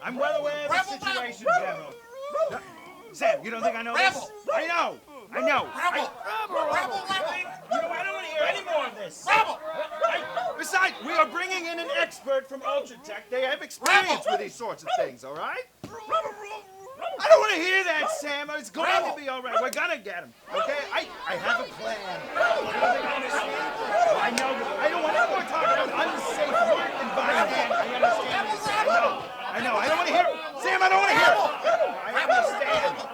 I'm well aware of the situation, General. Sam, you don't think I know this? I know. You know, I don't want to hear any more of this. Besides, we are bringing in an expert from Ultratech. They have experience with these sorts of things, all right? I don't want to hear that, Sam. It's going to be all right. We're going to get him, okay? I have a plan. You don't think I understand? I know. I don't want any more talk about unsafe work environment. I understand this. I know. I don't want to hear it. Sam, I don't want to hear it. I understand.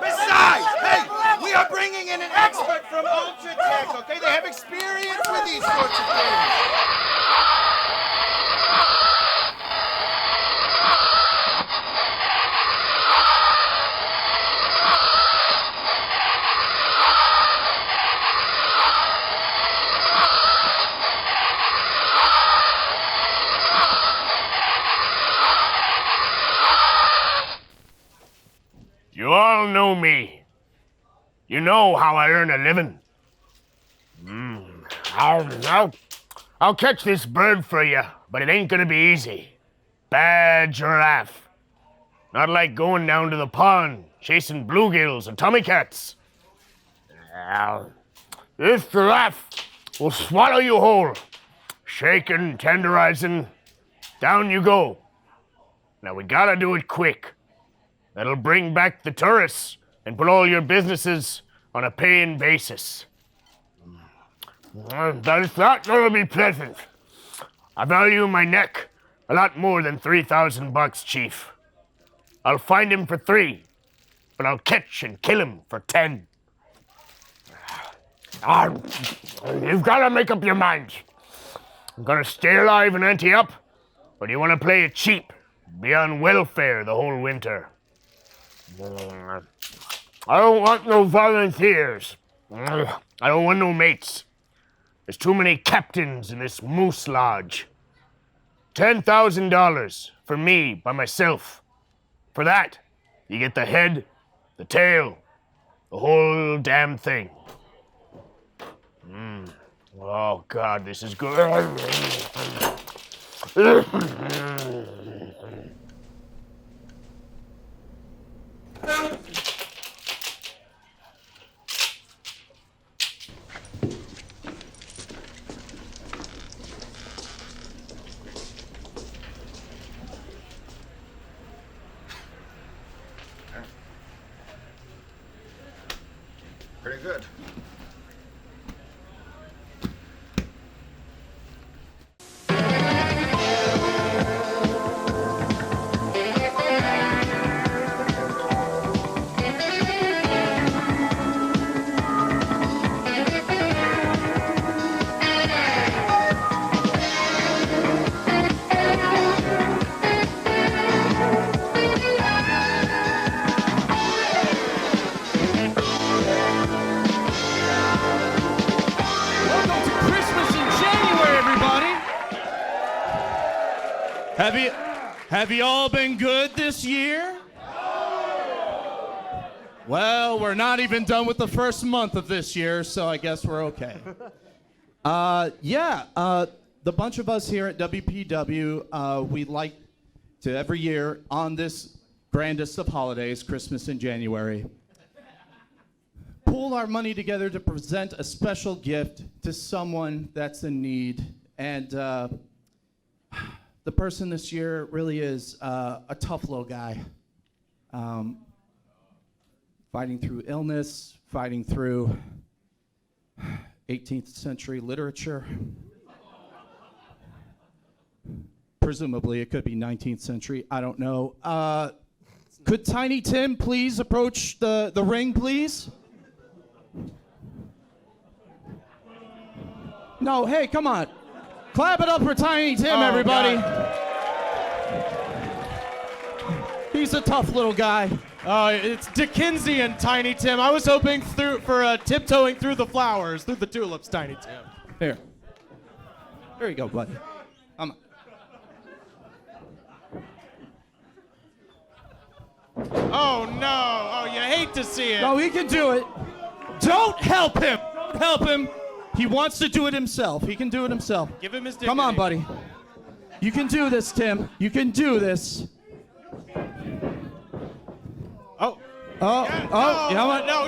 Besides, hey, we are bringing in an expert from Ultratech, okay? They have experience with these sorts of things. You all know me. You know how I earn a living. I'll catch this bird for you, but it ain't gonna be easy. Bad giraffe. Not like going down to the pond, chasing bluegills or tommycats. This giraffe will swallow you whole. Shaking, tenderizing, down you go. Now we gotta do it quick. That'll bring back the tourists and put all your businesses on a paying basis. That's not gonna be pleasant. I value my neck a lot more than $3,000, Chief. I'll find him for 3, but I'll catch and kill him for 10. You've gotta make up your mind. I'm gonna stay alive and ante up, or do you wanna play it cheap, be on welfare the whole winter? I don't want no volunteers. I don't want no mates. There's too many captains in this moose lodge. $10,000 for me by myself. For that, you get the head, the tail, the whole damn thing. Oh, God, this is good. Pretty good. Have you all been good this year? Well, we're not even done with the first month of this year, so I guess we're okay. The bunch of us here at WPW, we like to every year on this grandest of holidays, Christmas in January, pool our money together to present a special gift to someone that's in need. And the person this year really is a tough little guy. Fighting through illness, fighting through 18th century literature. Presumably, it could be 19th century. I don't know. Could Tiny Tim please approach the ring, please? No, hey, come on. Clap it up for Tiny Tim, everybody. God. He's a tough little guy. It's Dickensian, Tiny Tim. I was hoping for tiptoeing through the flowers, through the tulips, Tiny Tim. Here. There you go, buddy. Come on. Oh, no. Oh, you hate to see it. No, he can do it. Don't help him. Don't help him. He wants to do it himself. He can do it himself. Give him his dignity. Come on, buddy. You can do this, Tim. You can do this. Oh.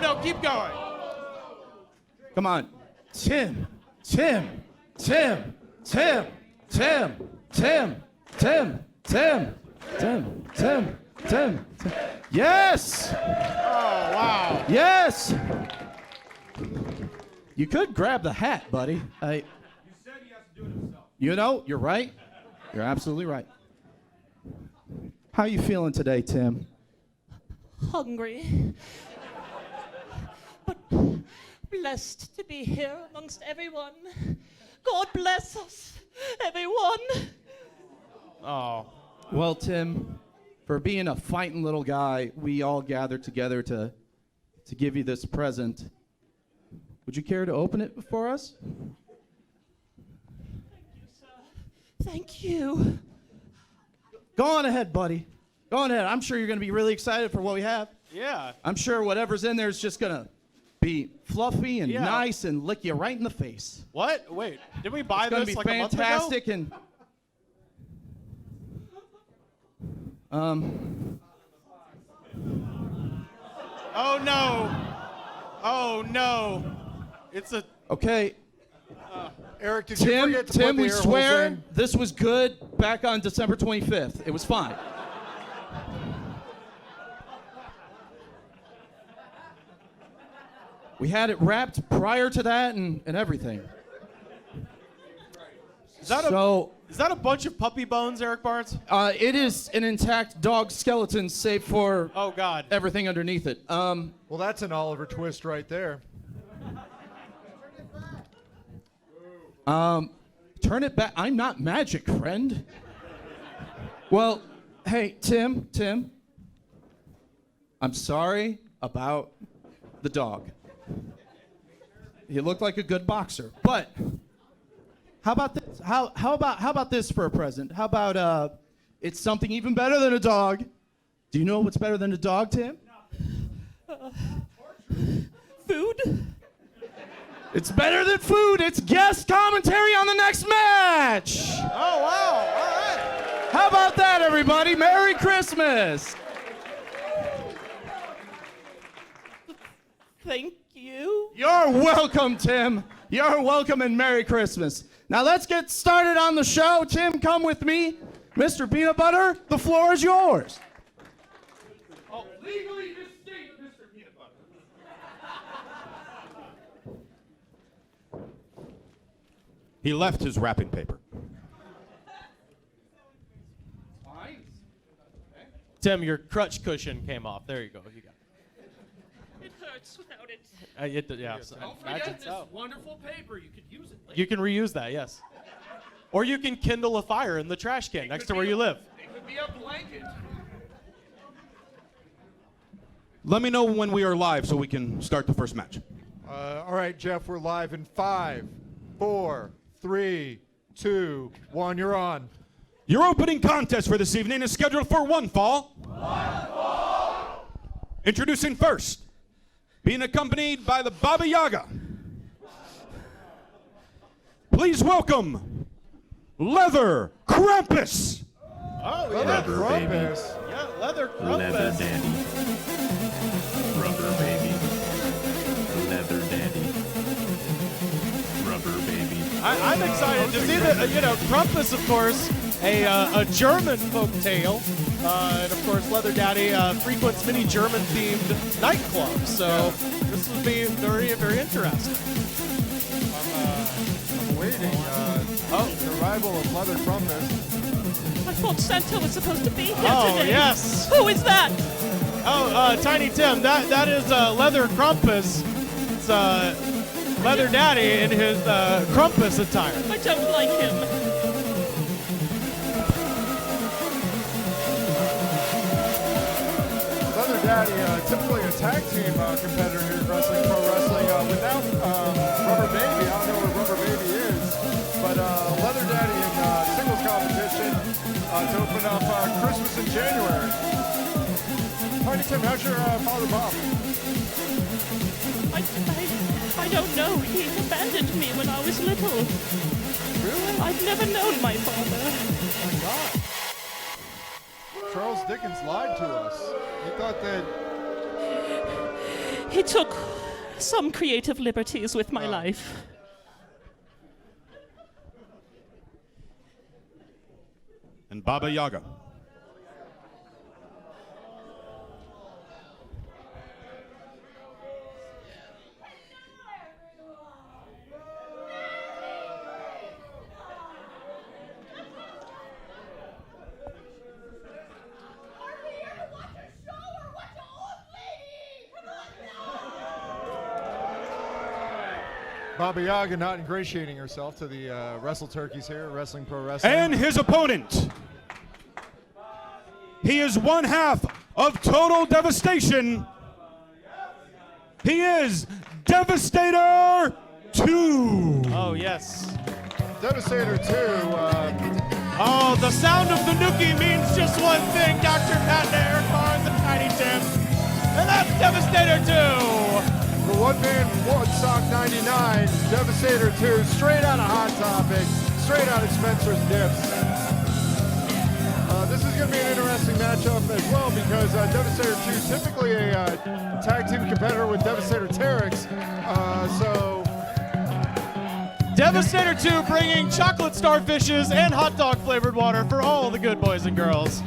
No, keep going. Come on. Tim. Yes! Oh, wow. Yes! You could grab the hat, buddy. You said he has to do it himself. You know, you're right. You're absolutely right. How you feeling today, Tim? Hungry, but blessed to be here amongst everyone. God bless us, everyone. Oh. Well, Tim, for being a fighting little guy, we all gathered together to give you this present. Would you care to open it for us? Thank you. Go on ahead, buddy. Go on ahead. I'm sure you're going to be really excited for what we have. Yeah. I'm sure whatever's in there is just going to be fluffy and nice and lick you right in the face. What? Wait, did we buy It's going this to be like a month ago? fantastic and Oh no. Oh no. It's a okay. Eric, did you Tim, forget to put the we air holes swear in? this was good back on December 25th. It was fine. We had it wrapped prior to that and everything. Is that a bunch of puppy bones, Eric Barnes? It is an intact dog skeleton, save for Oh God. everything underneath it. Well, that's an Oliver Twist right there. Turn it back. I'm not magic, friend. Well, hey, Tim. I'm sorry about the dog. He looked like a good boxer, but how about this? How about this for a present? How about it's something even better than a dog. Do you know what's better than a dog, Tim? Food? It's better than food. It's guest commentary on the next match. Oh wow. All right. How about that, everybody? Merry Christmas. Thank you. You're welcome, Tim. You're welcome and Merry Christmas. Now let's get started on the show. Tim, come with me. Mr. Peanut Butter, the floor is yours. Oh, legally distinct, Mr. Peanut Butter. He left his wrapping paper. Tim, your crutch cushion came off. There you go. You got It hurts without it. it. Yeah. Imagine so. Wonderful paper. You could use it later. You can reuse that, yes. Or you can kindle a fire in the trash can next to where you live. It could be a blanket. Let me know when we are live so we can start the first match. All right, Jeff, we're live in 5, 4, 3, 2, 1. You're on. Your opening contest for this evening is scheduled for one fall. Introducing first, being accompanied by the Baba Yaga. Please welcome Leather Krampus. Oh, Leather Krampus. Yeah, leather Leather Krampus. daddy. Rubber baby. Leather daddy. Rubber baby. I'm excited to see that, Krampus, of course, a German folk tale. And, of course, Leather Daddy frequents many German-themed nightclubs. So this will be very, very interesting. I'm waiting. The arrival of Leather Krampus. I thought Santa was supposed to be here Oh, today. yes. Who is that? Oh, Tiny Tim, that is Leather Krampus. It's Leather Daddy in his Krampus attire. I don't like him. Leather Daddy, typically a tag team competitor here in wrestling, pro wrestling. Without Rubber Baby, I don't know where Rubber Baby is, but Leather Daddy in singles competition to open up Christmas in January. Tiny Tim, how's your father Bob? I don't know. He abandoned me when I was little. Really? I've never known my father. Oh my God. Charles Dickens lied to us. He thought that... He took some creative liberties with my life. And Baba Yaga. Baba Yaga not ingratiating herself to the wrestle turkeys here, Wrestling Pro Wrestling. And his opponent. He is one half of Total Devastation. He is Devastator 2. Oh, yes. Devastator 2. Oh, the sound of the nookie means just one thing, Dr. Pat Air Car and the Tiny Tim. And that's Devastator 2. The one-man Woodstock 99, Devastator 2, straight out of Hot Topic, straight out of Spencer's Dips. This is going to be an interesting matchup as well because Devastator 2 typically a tag team competitor with Devastator Terex. Devastator 2 bringing chocolate starfishes and hot dog flavored water for all the good boys and girls.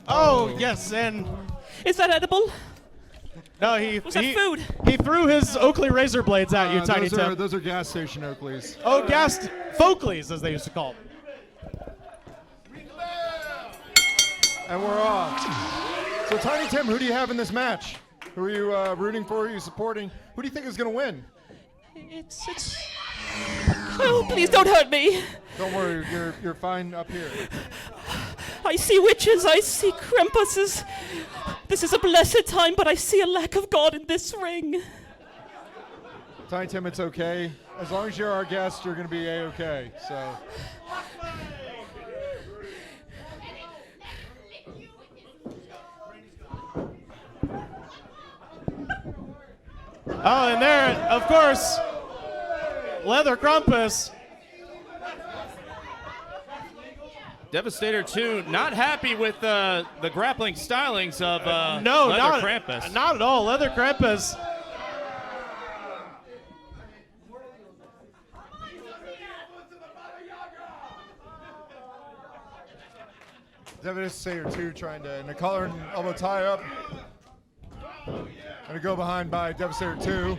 Oh, yes, and... Is that edible? No, Was that food? He threw his Oakley razor blades at you, Tiny Tim. Those are gas station Oakleys. Oh, Folkleys, as they used to call them. And we're off. So, Tiny Tim, who do you have in this match? Who are you rooting for? Who are you supporting? Who do you think is going to win? It's... Oh, please don't hurt me. Don't worry, you're fine up here. I see witches, I see Krampuses. This is a blessed time, but I see a lack of God in this ring. Tiny Tim, it's okay. As long as you're our guest, you're going to be A-okay. So. Oh, and there, of course, Leather Krampus. Devastator 2 not happy with the grappling stylings of Leather Krampus. Not at all. Leather Krampus. Devastator 2 trying to, in a collar and elbow tie up. Going to go behind by Devastator 2.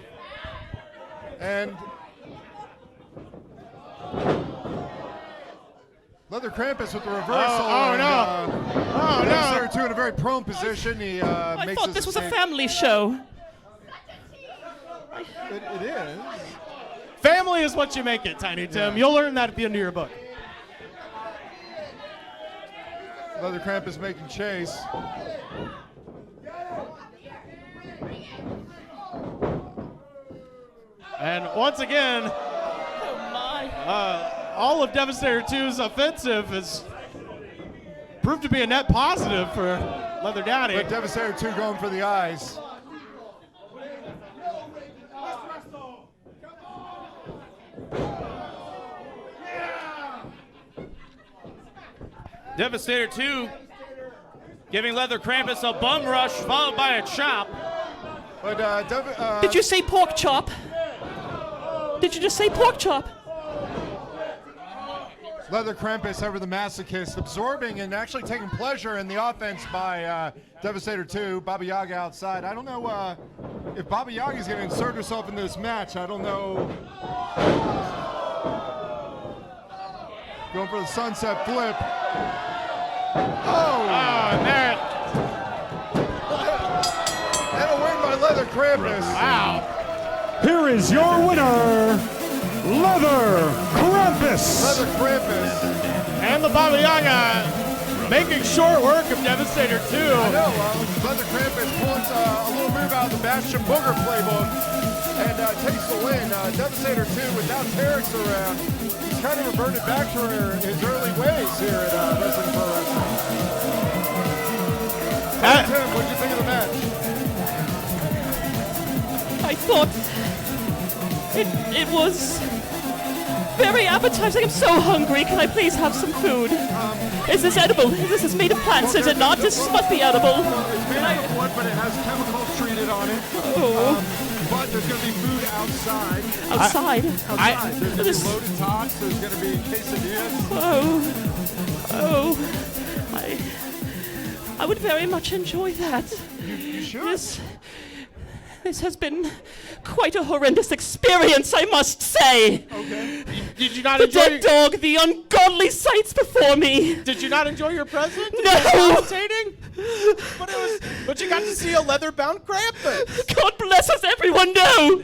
And Leather Krampus with the reversal. Oh, no. Devastator 2 in a very prone position. He I makes thought his this was a escape. family show. It is. Family is what you make it, Tiny Tim. Yeah. You'll learn that at the end of your book. Leather Krampus making chase. And once again, Oh, my. all of Devastator 2's offensive has proved to be a net positive for Leather Daddy. But Devastator 2 going for the eyes. Devastator 2 giving Leather Krampus a bum rush followed by a chop. But Did you say pork chop? Did you just say pork chop? Leather Krampus, ever the masochist, absorbing and actually taking pleasure in the offense by Devastator 2. Baba Yaga outside. I don't know if Baba Yaga is going to insert herself into this match. I don't know. Going for the sunset flip. Oh! And there, And a win by Leather Krampus. wow. Here is your winner, Leather Krampus. Leather Krampus. And the Baba Yaga making short work of Devastator 2. I know, Leather Krampus pulls a little move out of the Bastion Booger playbook and takes the win. Devastator 2 without Terex around. He's kind of reverted back to his early ways here at Wrestling Pro Wrestling. Tim, what'd you think of the match? I thought it was very appetizing. I'm so hungry. Can I please have some food? Is this edible? This is made of plants, is it not? This must be edible. It's made out of wood, but it has chemicals treated on it. Oh. But there's going to be food outside. Outside? There's going to be loaded tots. There's going to be quesadillas. Oh. I would very much enjoy that. You should. This has been quite a horrendous experience, I must say. Okay. Did you not the enjoy dead dog, the ungodly sights before me. Did you not enjoy your present? No. But you got to see a leather-bound Krampus. God bless us, everyone. No,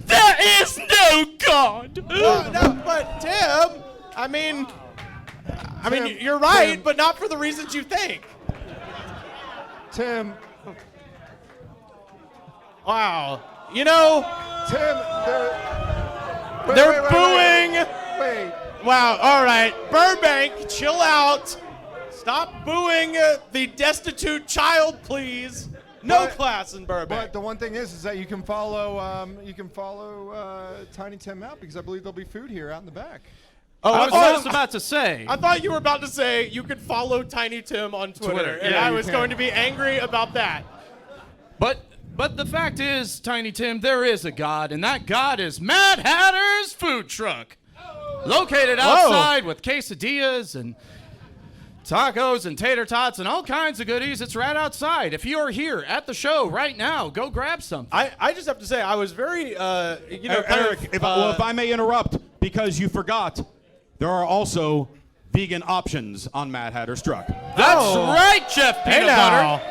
there is no God. No, but Tim, I mean, you're right, Tim. but not for the reasons you think. Tim. Wow. You know, Tim, they're booing. Wait. Wow. All right, Burbank, chill out. Stop booing the destitute child, please. No class in Burbank. But the one thing is that you can follow Tiny Tim out because I believe there'll be food here out in the back. Oh, I was just about to say. I thought you were about to say you could follow Tiny Tim on Twitter, and I was going to be angry about that. But the fact is, Tiny Tim, there is a God, and that God is Mad Hatter's Food Truck. Located outside with quesadillas and tacos and tater tots and all kinds of goodies. It's right outside. If you are here at the show right now, go grab something. I just have to say, I was very, Eric, if I may interrupt, because you forgot, there are also vegan options on Mad Hatter's truck. That's right, Jeff Peanut Butter.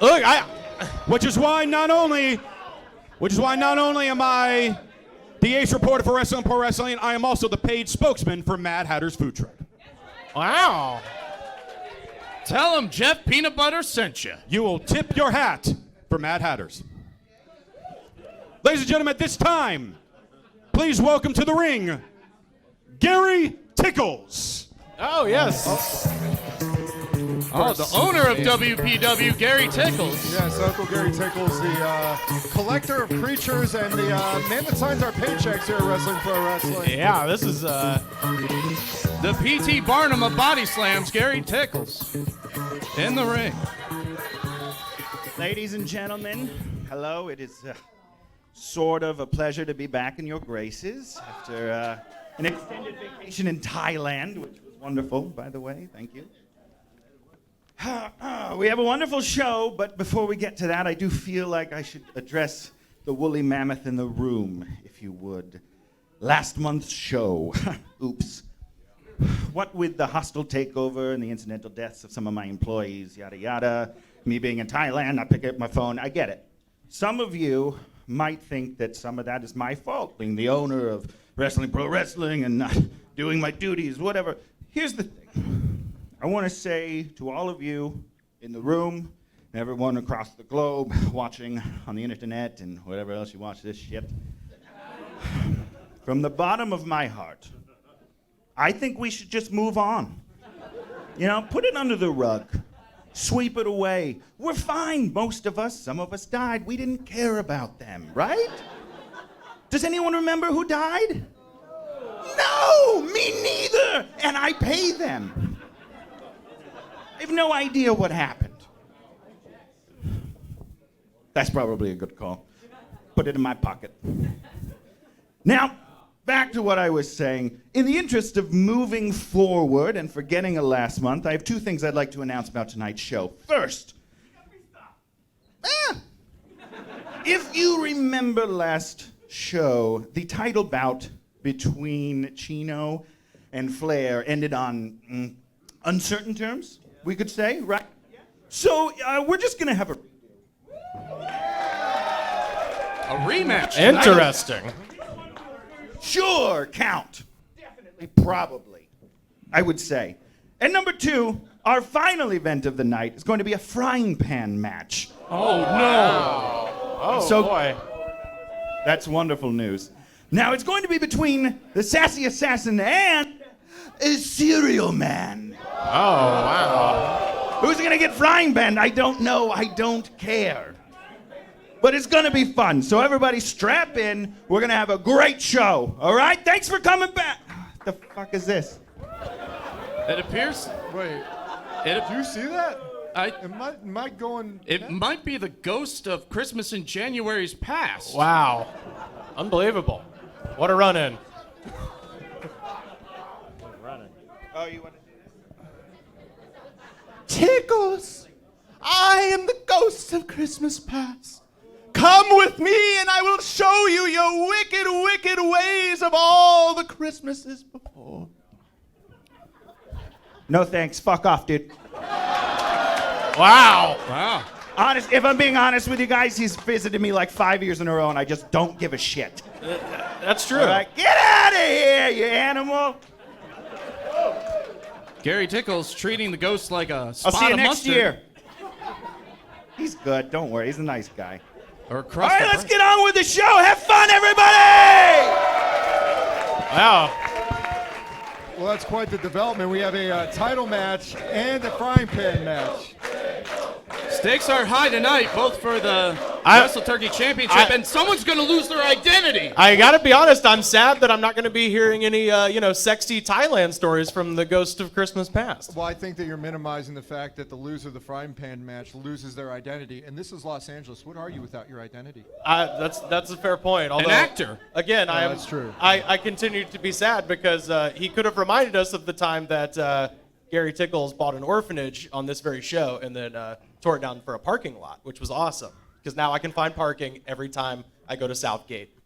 Look, Which is why not only am I the ace reporter for Wrestling Pro Wrestling, I am also the paid spokesman for Mad Hatter's Food Truck. Wow. Tell him Jeff Peanut Butter sent you. You will tip your hat for Mad Hatters. Ladies and gentlemen, at this time, please welcome to the ring, Gary Tickles. Oh, yes. Oh, the owner of WPW, Gary Tickles. Yes, Uncle Gary Tickles, the collector of creatures and the man that signs our paychecks here at Wrestling Pro Wrestling. Yeah, this is The P.T. Barnum of Body Slams, Gary Tickles. In the ring. Ladies and gentlemen, hello. It is sort of a pleasure to be back in your graces after an extended vacation in Thailand, which was wonderful, by the way. Thank you. We have a wonderful show, but before we get to that, I do feel like I should address the woolly mammoth in the room, if you would. Last month's show. Oops. What with the hostile takeover and the incidental deaths of some of my employees, yada yada, me being in Thailand, I pick up my phone, I get it. Some of you might think that some of that is my fault, being the owner of Wrestling Pro Wrestling and not doing my duties, whatever. Here's the thing. I want to say to all of you in the room, and everyone across the globe watching on the internet and whatever else you watch this shit, from the bottom of my heart, I think we should just move on. You know, put it under the rug. Sweep it away. We're fine, most of us. Some of us died. We didn't care about them, right? Does anyone remember who died? No, me neither. And I pay them. I have no idea what happened. That's probably a good call. Put it in my pocket. Now, back to what I was saying. In the interest of moving forward and forgetting last month, I have two things I'd like to announce about tonight's show. First, if you remember last show, the title bout between Chino and Flair ended on uncertain terms, we could say, right? So we're just going to have a rematch. interesting. Sure, count. Definitely, probably, I would say. And number two, our final event of the night is going to be a frying pan match. Oh, no. Oh, So- boy. That's wonderful news. Now, it's going to be between the Sassy Assassin and a Cereal Man. Oh, wow. Who's gonna get frying pan? I don't know. I don't care. But it's gonna be fun. So everybody strap in. We're gonna have a great show. All right? Thanks for coming back. The fuck is this? It appears. Wait, did you see that? Am I going? It might be the ghost of Christmas in January's past. Wow. Unbelievable. What a run-in. Oh, you want to do this? Tickles, I am the ghost of Christmas past. Come with me and I will show you your wicked, wicked ways of all the Christmases before. No thanks. Fuck off, dude. Wow. Honest, if I'm being honest with you guys, he's visited me like 5 years in a row and I just don't give a shit. That's true. All right, get out of here, you animal. Gary Tickles treating the ghost like a I'll spot see you of next mustard. year. He's good. Don't worry. He's a nice guy. Or All crust right, of let's bread. get on with the show. Have fun, everybody! Wow. Well, that's quite the development. We have a title match and a frying pan match. Stakes are high tonight, both for the Wrestle Turkey Championship, and someone's going to lose their identity. I gotta be honest, I'm sad that I'm not gonna be hearing any, sexy Thailand stories from the ghost of Christmas past. Well, I think that you're minimizing the fact that the loser of the frying pan match loses their identity. And this is Los Angeles. What are you without your identity? That's a fair point. Although, An actor. Again, that's true. I continue to be sad because he could have reminded us of the time that Gary Tickles bought an orphanage on this very show and then tore it down for a parking lot, which was awesome. Because now I can find parking every time I go to Southgate.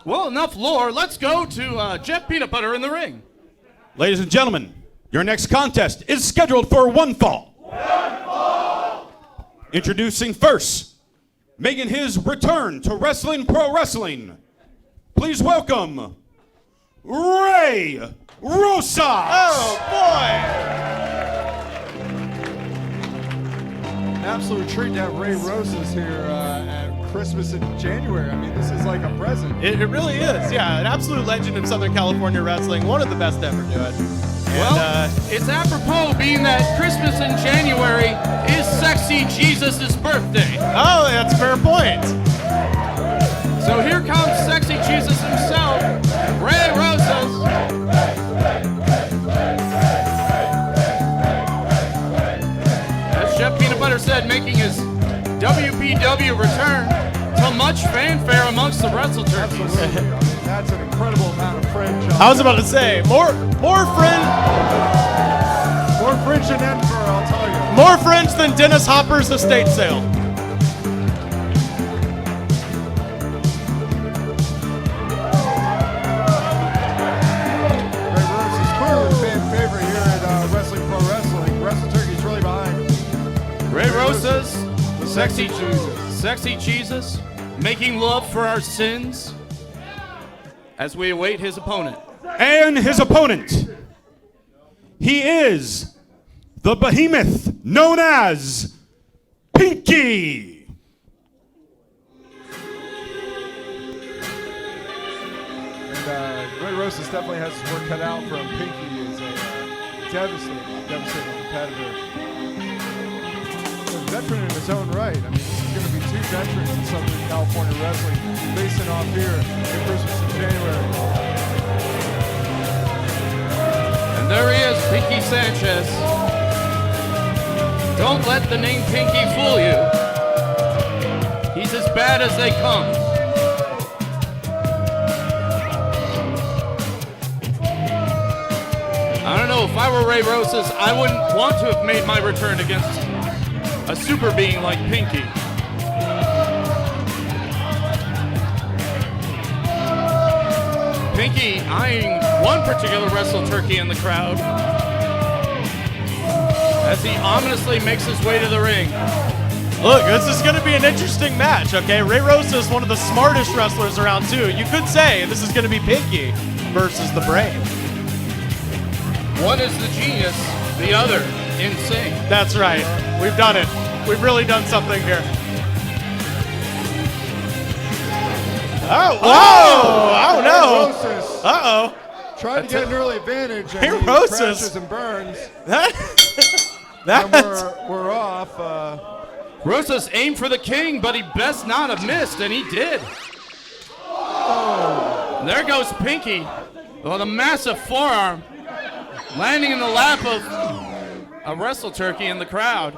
Well, enough lore. Let's go to Jeff Peanut Butter in the ring. Ladies and gentlemen, your next contest is scheduled for one fall. Introducing first, making his return to Wrestling Pro Wrestling. Please welcome Ray Rosas. Oh, boy! Absolute treat to have Ray Rosas here at Christmas in January. I mean, this is like a present. It really is, yeah. An absolute legend in Southern California wrestling. One of the best to ever do it. Well, it's apropos being that Christmas in January is Sexy Jesus' birthday. Oh, that's a fair point. So here comes Sexy Jesus himself, Ray Rosas. As Jeff Peanut Butter said, making his WPW return to much fanfare amongst the Wrestle Turkeys. Absolutely. I mean, that's an incredible amount of fringe. I was about to say, more fringe than Edinburgh, I'll tell you. more fringe than Dennis Hopper's estate sale. Ray Rosas is clearly the fan favorite here at Wrestling Pro Wrestling. Wrestle Turkey's really behind. Ray Rosas, Sexy Jesus. Sexy Jesus, making love for our sins as we await his opponent. And his opponent, he is the behemoth known as Pinky. And Ray Rosas definitely has his work cut out for him. Pinky is a devastating competitor. A veteran in his own right. I mean, this is going to be two veterans in Southern California wrestling facing off here at Christmas in January. And there he is, Pinky Sanchez. Don't let the name Pinky fool you. He's as bad as they come. I don't know, if I were Ray Rosas, I wouldn't want to have made my return against a super being like Pinky. Pinky eyeing one particular Wrestle Turkey in the crowd as he ominously makes his way to the ring. Look, this is going to be an interesting match, okay? Ray Rosas is one of the smartest wrestlers around, too. You could say this is going to be Pinky versus the Brain. One is the genius, the other insane. That's right. We've done it. We've really done something here. Oh, whoa! Oh, no. Ray Rosas Uh-oh. trying to get an early advantage, and Ray he Rosas. crashes and burns. That And we're off. Rosas aimed for the king, but he best not have missed, and he did. Oh. There goes Pinky with a massive forearm, landing in the lap of a wrestle turkey in the crowd.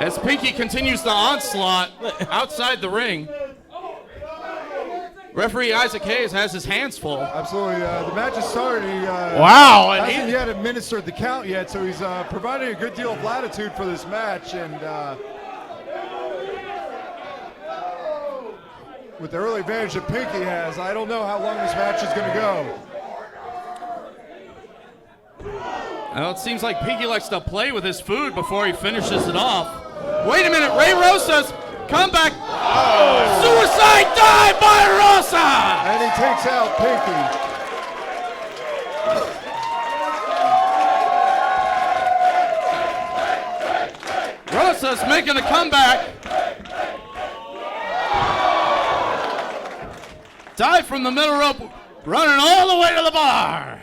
As Pinky continues the onslaught outside the ring, referee Isaac Hayes has his hands full. Absolutely. The match has started. He hasn't yet administered the count yet, so he's providing a good deal of latitude for this match. And with the early advantage that Pinky has, I don't know how long this match is going to go. Well, it seems like Pinky likes to play with his food before he finishes it off. Wait a minute, Ray Rosas, come back. Oh. Suicide dive by Rosa! And he takes out Pinky. Rosas making a comeback. Dive from the middle rope, running all the way to the bar,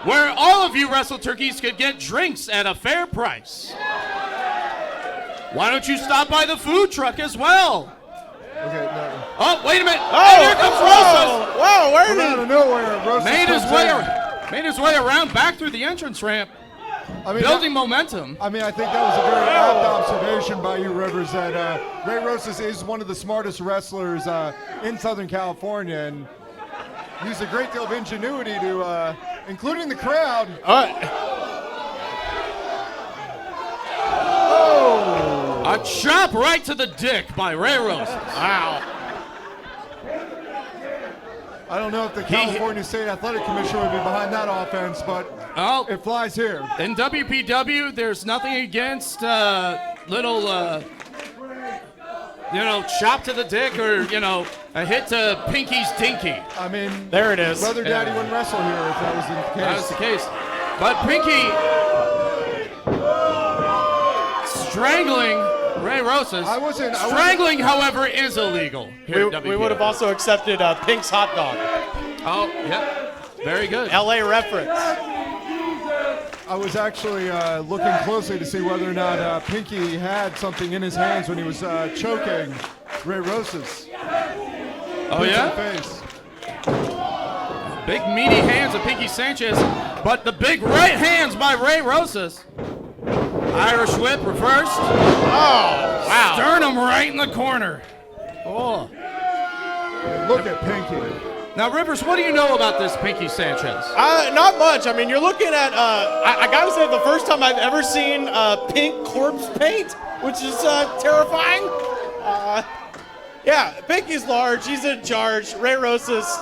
where all of you wrestle turkeys could get drinks at a fair price. Why don't you stop by the food truck as well? Okay, no. Oh, wait a minute. Oh, here comes Rosas. Whoa, where From out of nowhere, Rosas Made his way around back through the entrance ramp, building momentum. I mean, I think that was a very apt observation by you, Rivers, that Ray Rosas is one of the smartest wrestlers in Southern California, and used a great deal of ingenuity to, including the crowd. A chop right to the dick by Ray Rosas. Wow. I don't know if the California State Athletic Commission would be behind that offense, but it flies here. In WPW, there's nothing against little, chop to the dick or, a hit to Pinky's dinky. I mean, there it is. Leather Daddy wouldn't wrestle here if that was the case. That was the case. But Pinky strangling Ray Rosas. Strangling, however, is illegal. We would have also accepted Pink's hot dog. Oh, yep. Very good. LA reference. I was actually looking closely to see whether or not Pinky had something in his hands when he was choking Ray Rosas. Oh, yeah? Face. Big meaty hands of Pinky Sanchez, but the big right hands by Ray Rosas. Irish whip reversed. Oh, wow. Sternum right in the corner. Oh. Look at Pinky. Now, Rivers, what do you know about this Pinky Sanchez? Not much. I mean, you're looking at, I gotta say, the first time I've ever seen pink corpse paint, which is terrifying. Yeah, Pinky's large. He's in charge. Ray Rosas is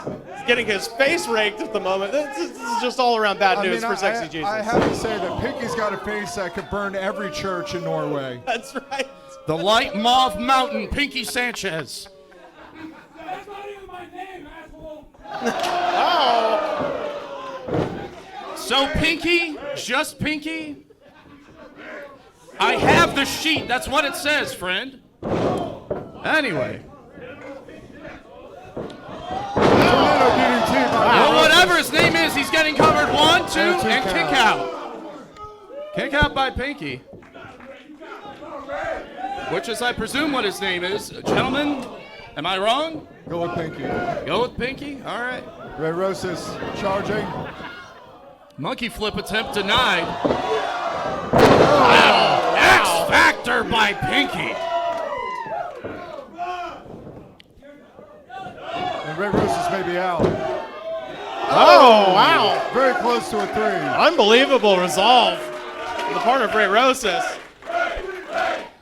getting his face raked at the moment. This is just all around bad news for Sexy Jesus. I have to say that Pinky's got a face that could burn every church in Norway. That's right. The Light Mauve Mountain, Pinky Sanchez. That's not even my name, asshole. Oh. So Pinky, just Pinky. I have the sheet. That's what it says, friend. Anyway. Well, whatever his name is, he's getting covered. 1, 2, and kick out. Kick out by Pinky. Which is, I presume, what his name is. Gentlemen, am I wrong? Go with Pinky. Go with Pinky? All right. Ray Rosas charging. Monkey flip attempt denied. Wow. X Factor by Pinky. And Ray Rosas may be out. Oh, wow. Very close to a 3. Unbelievable resolve on the part of Ray Rosas.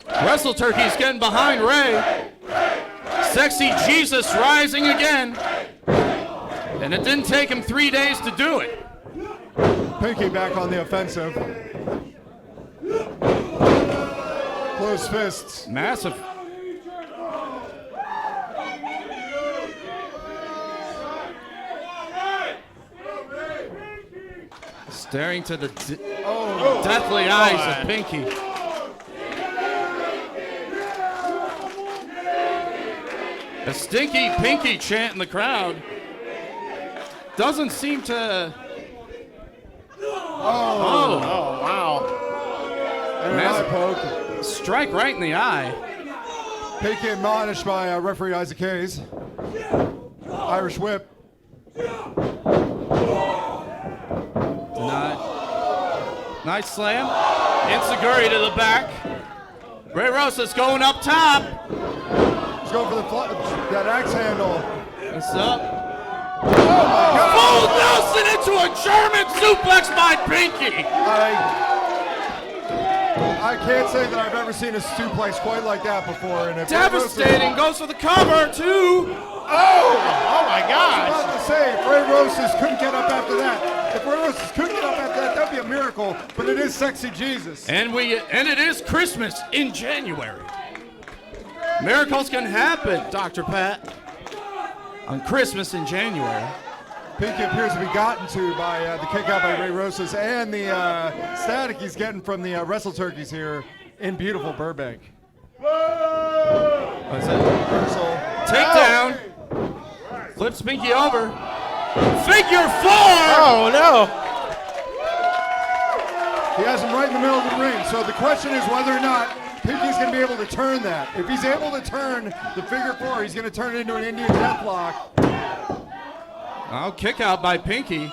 Wrestle Turkey's getting behind Ray. Sexy Jesus rising again. And it didn't take him 3 days to do it. Pinky back on the offensive. Close fists. Massive. Staring to the deathly eyes of Pinky. A stinky Pinky chant in the crowd. doesn't seem to. Oh, wow. And an eye poke. Strike right in the eye. Pinky admonished by referee Isaac Hayes. Irish whip. Denied. Nice slam. Shmegory to the back. Ray Rosas going up top. He's going for that axe handle. It's up. Full Nelson into a German suplex by Pinky. I can't say that I've ever seen a suplex quite like that before. And if Devastating goes for the cover too. Oh my gosh! I was about to say, if Ray Rosas couldn't get up after that, that'd be a miracle. But it is sexy Jesus. And it is Christmas in January. Miracles can happen, Dr. Pat. On Christmas in January. Pinky appears to be gotten to by the kick out by Ray Rosas and the static he's getting from the wrestle turkeys here in beautiful Burbank. What's that? Takedown. Flips Pinky over. Figure 4. Oh, no. He has him right in the middle of the ring. So the question is whether or not Pinky's going to be able to turn that. If he's able to turn the figure 4, he's going to turn it into an Indian deathlock. Oh, kick out by Pinky.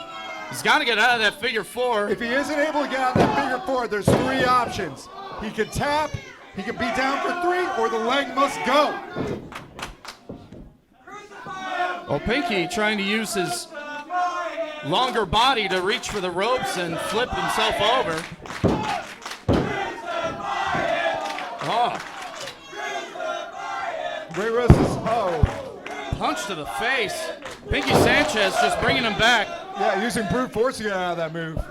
He's got to get out of that figure 4. If he isn't able to get out of that figure 4, there's 3 options. He could tap, he could be down for 3, or the leg must go. Well, Pinky trying to use his longer body to reach for the ropes and flip himself over. Oh. Ray Rosas, punch to the face. Pinky Sanchez just bringing him back. Yeah, using brute force to get out of that move.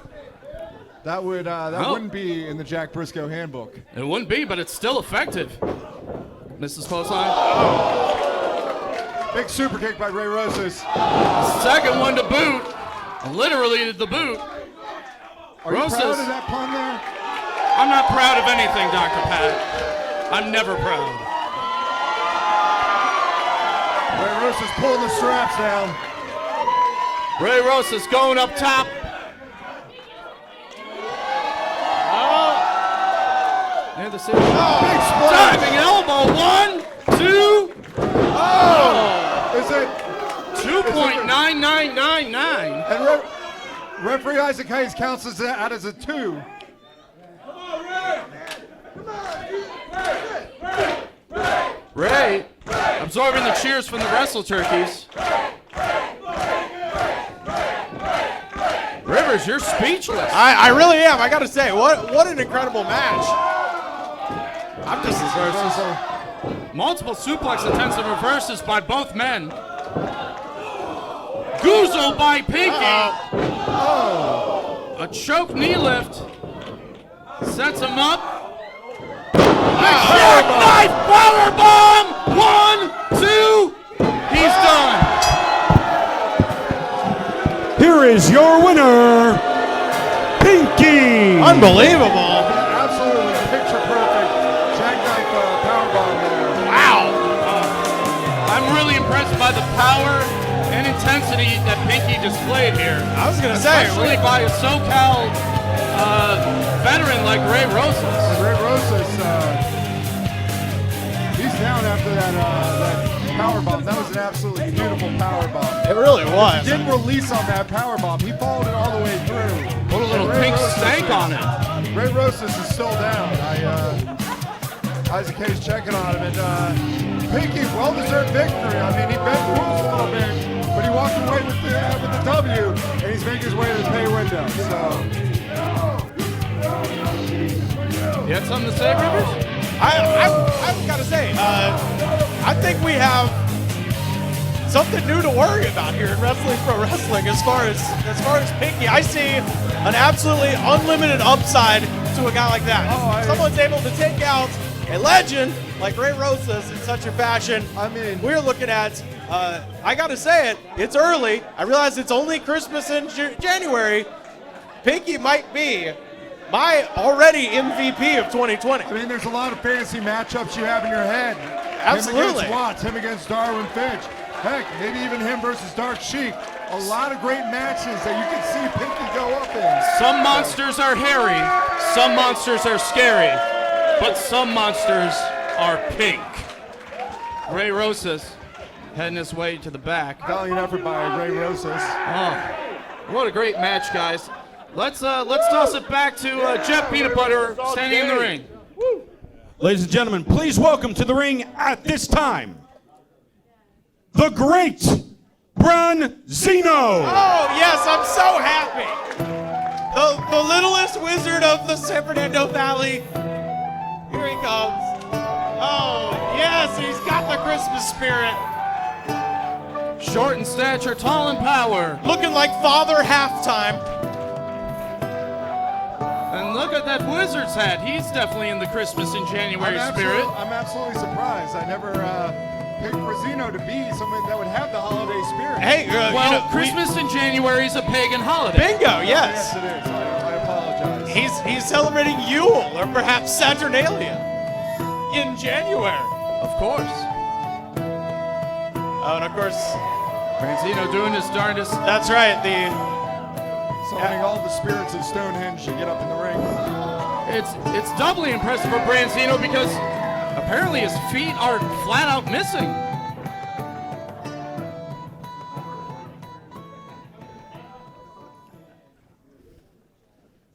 That wouldn't be in the Jack Briscoe handbook. It wouldn't be, but it's still effective. Misses clothesline. Big super kick by Ray Rosas. Second one to boot. Literally the boot. Are you proud of that pun there? I'm not proud of anything, Dr. Pat. I'm never proud. Ray Rosas pulling the straps down. Ray Rosas going up top. Near the city. Big splash. Diving elbow. 1, 2. Is it 2.9999? And referee Isaac Hayes counts that as a 2. Ray absorbing the cheers from the wrestle turkeys. Rivers, you're speechless. I really am. I got to say, what an incredible match. I'm just reverses. Multiple suplex attempts and reverses by both men. Goozle by Pinky. A choke knee lift. Sets him up. Jackknife powerbomb. 1, 2. He's done. Here is your winner, Pinky. unbelievable. Absolutely picture perfect jackknife powerbomb there. Wow. I'm really impressed by the power and intensity that Pinky displayed here. I was going to say. Especially by a SoCal veteran like Ray Rosas. Ray Rosas, he's down after that powerbomb. That was an absolutely beautiful powerbomb. It really was. He didn't release on that powerbomb. He followed it all the way through. Put a little pink stank on it. Ray Rosas is still down. Isaac Hayes checking on him, and Pinky, well-deserved victory. I mean, he bent the rules a little bit, but he walked away with the W, and he's making his way to the pay window. So, you had something to say, Rivers? I've got to say, I think we have something new to worry about here in Wrestling Pro Wrestling. As far as Pinky, I see an absolutely unlimited upside to a guy like that. Someone's able to take out a legend like Ray Rosas in such a fashion. I mean, we're looking at, I got to say it, it's early. I realize it's only Christmas in January. Pinky might be my already MVP of 2020. I mean, there's a lot of fantasy matchups you have in your head. Absolutely. Him against Watts, him against Darwin Finch. Heck, maybe even him versus Dark Sheik. A lot of great matches that you can see Pinky go up in. Some monsters are hairy, some monsters are scary, but some monsters are pink. Ray Rosas heading his way to the back. Valiant effort by Ray Rosas. Oh, what a great match, guys. Let's toss it back to Jeff Peanut Butter standing in the ring. Ladies and gentlemen, please welcome to the ring at this time, the great Branzino. Oh, yes, I'm so happy. The littlest wizard of the San Fernando Valley. Here he comes. Oh, yes, he's got the Christmas spirit. Short in stature, tall in power. Looking like Father Halftime. And look at that wizard's hat. He's definitely in the Christmas in January spirit. I'm absolutely surprised. I never picked Branzino to be someone that would have the holiday spirit. Hey, Well, Christmas in January is a pagan holiday. Bingo, Yes, yes. it is. I apologize. He's celebrating Yule or perhaps Saturnalia in January. Of course. Oh, and of course, Branzino doing his darndest. that's right. Summoning all the spirits of Stonehenge to get up in the ring. It's doubly impressive for Branzino because apparently his feet are flat out missing.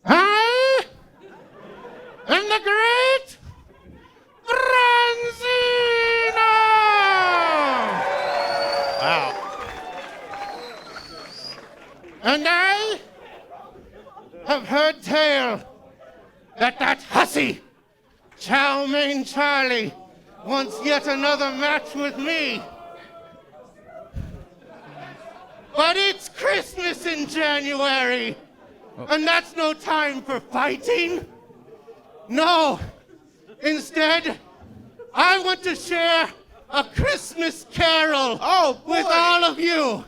I am the great Branzino! Wow. And I have heard tale that hussy, Chow Mein Charlie, wants yet another match with me. But it's Christmas in January, and that's no time for fighting. No, instead, I want to share a Christmas carol with all of you.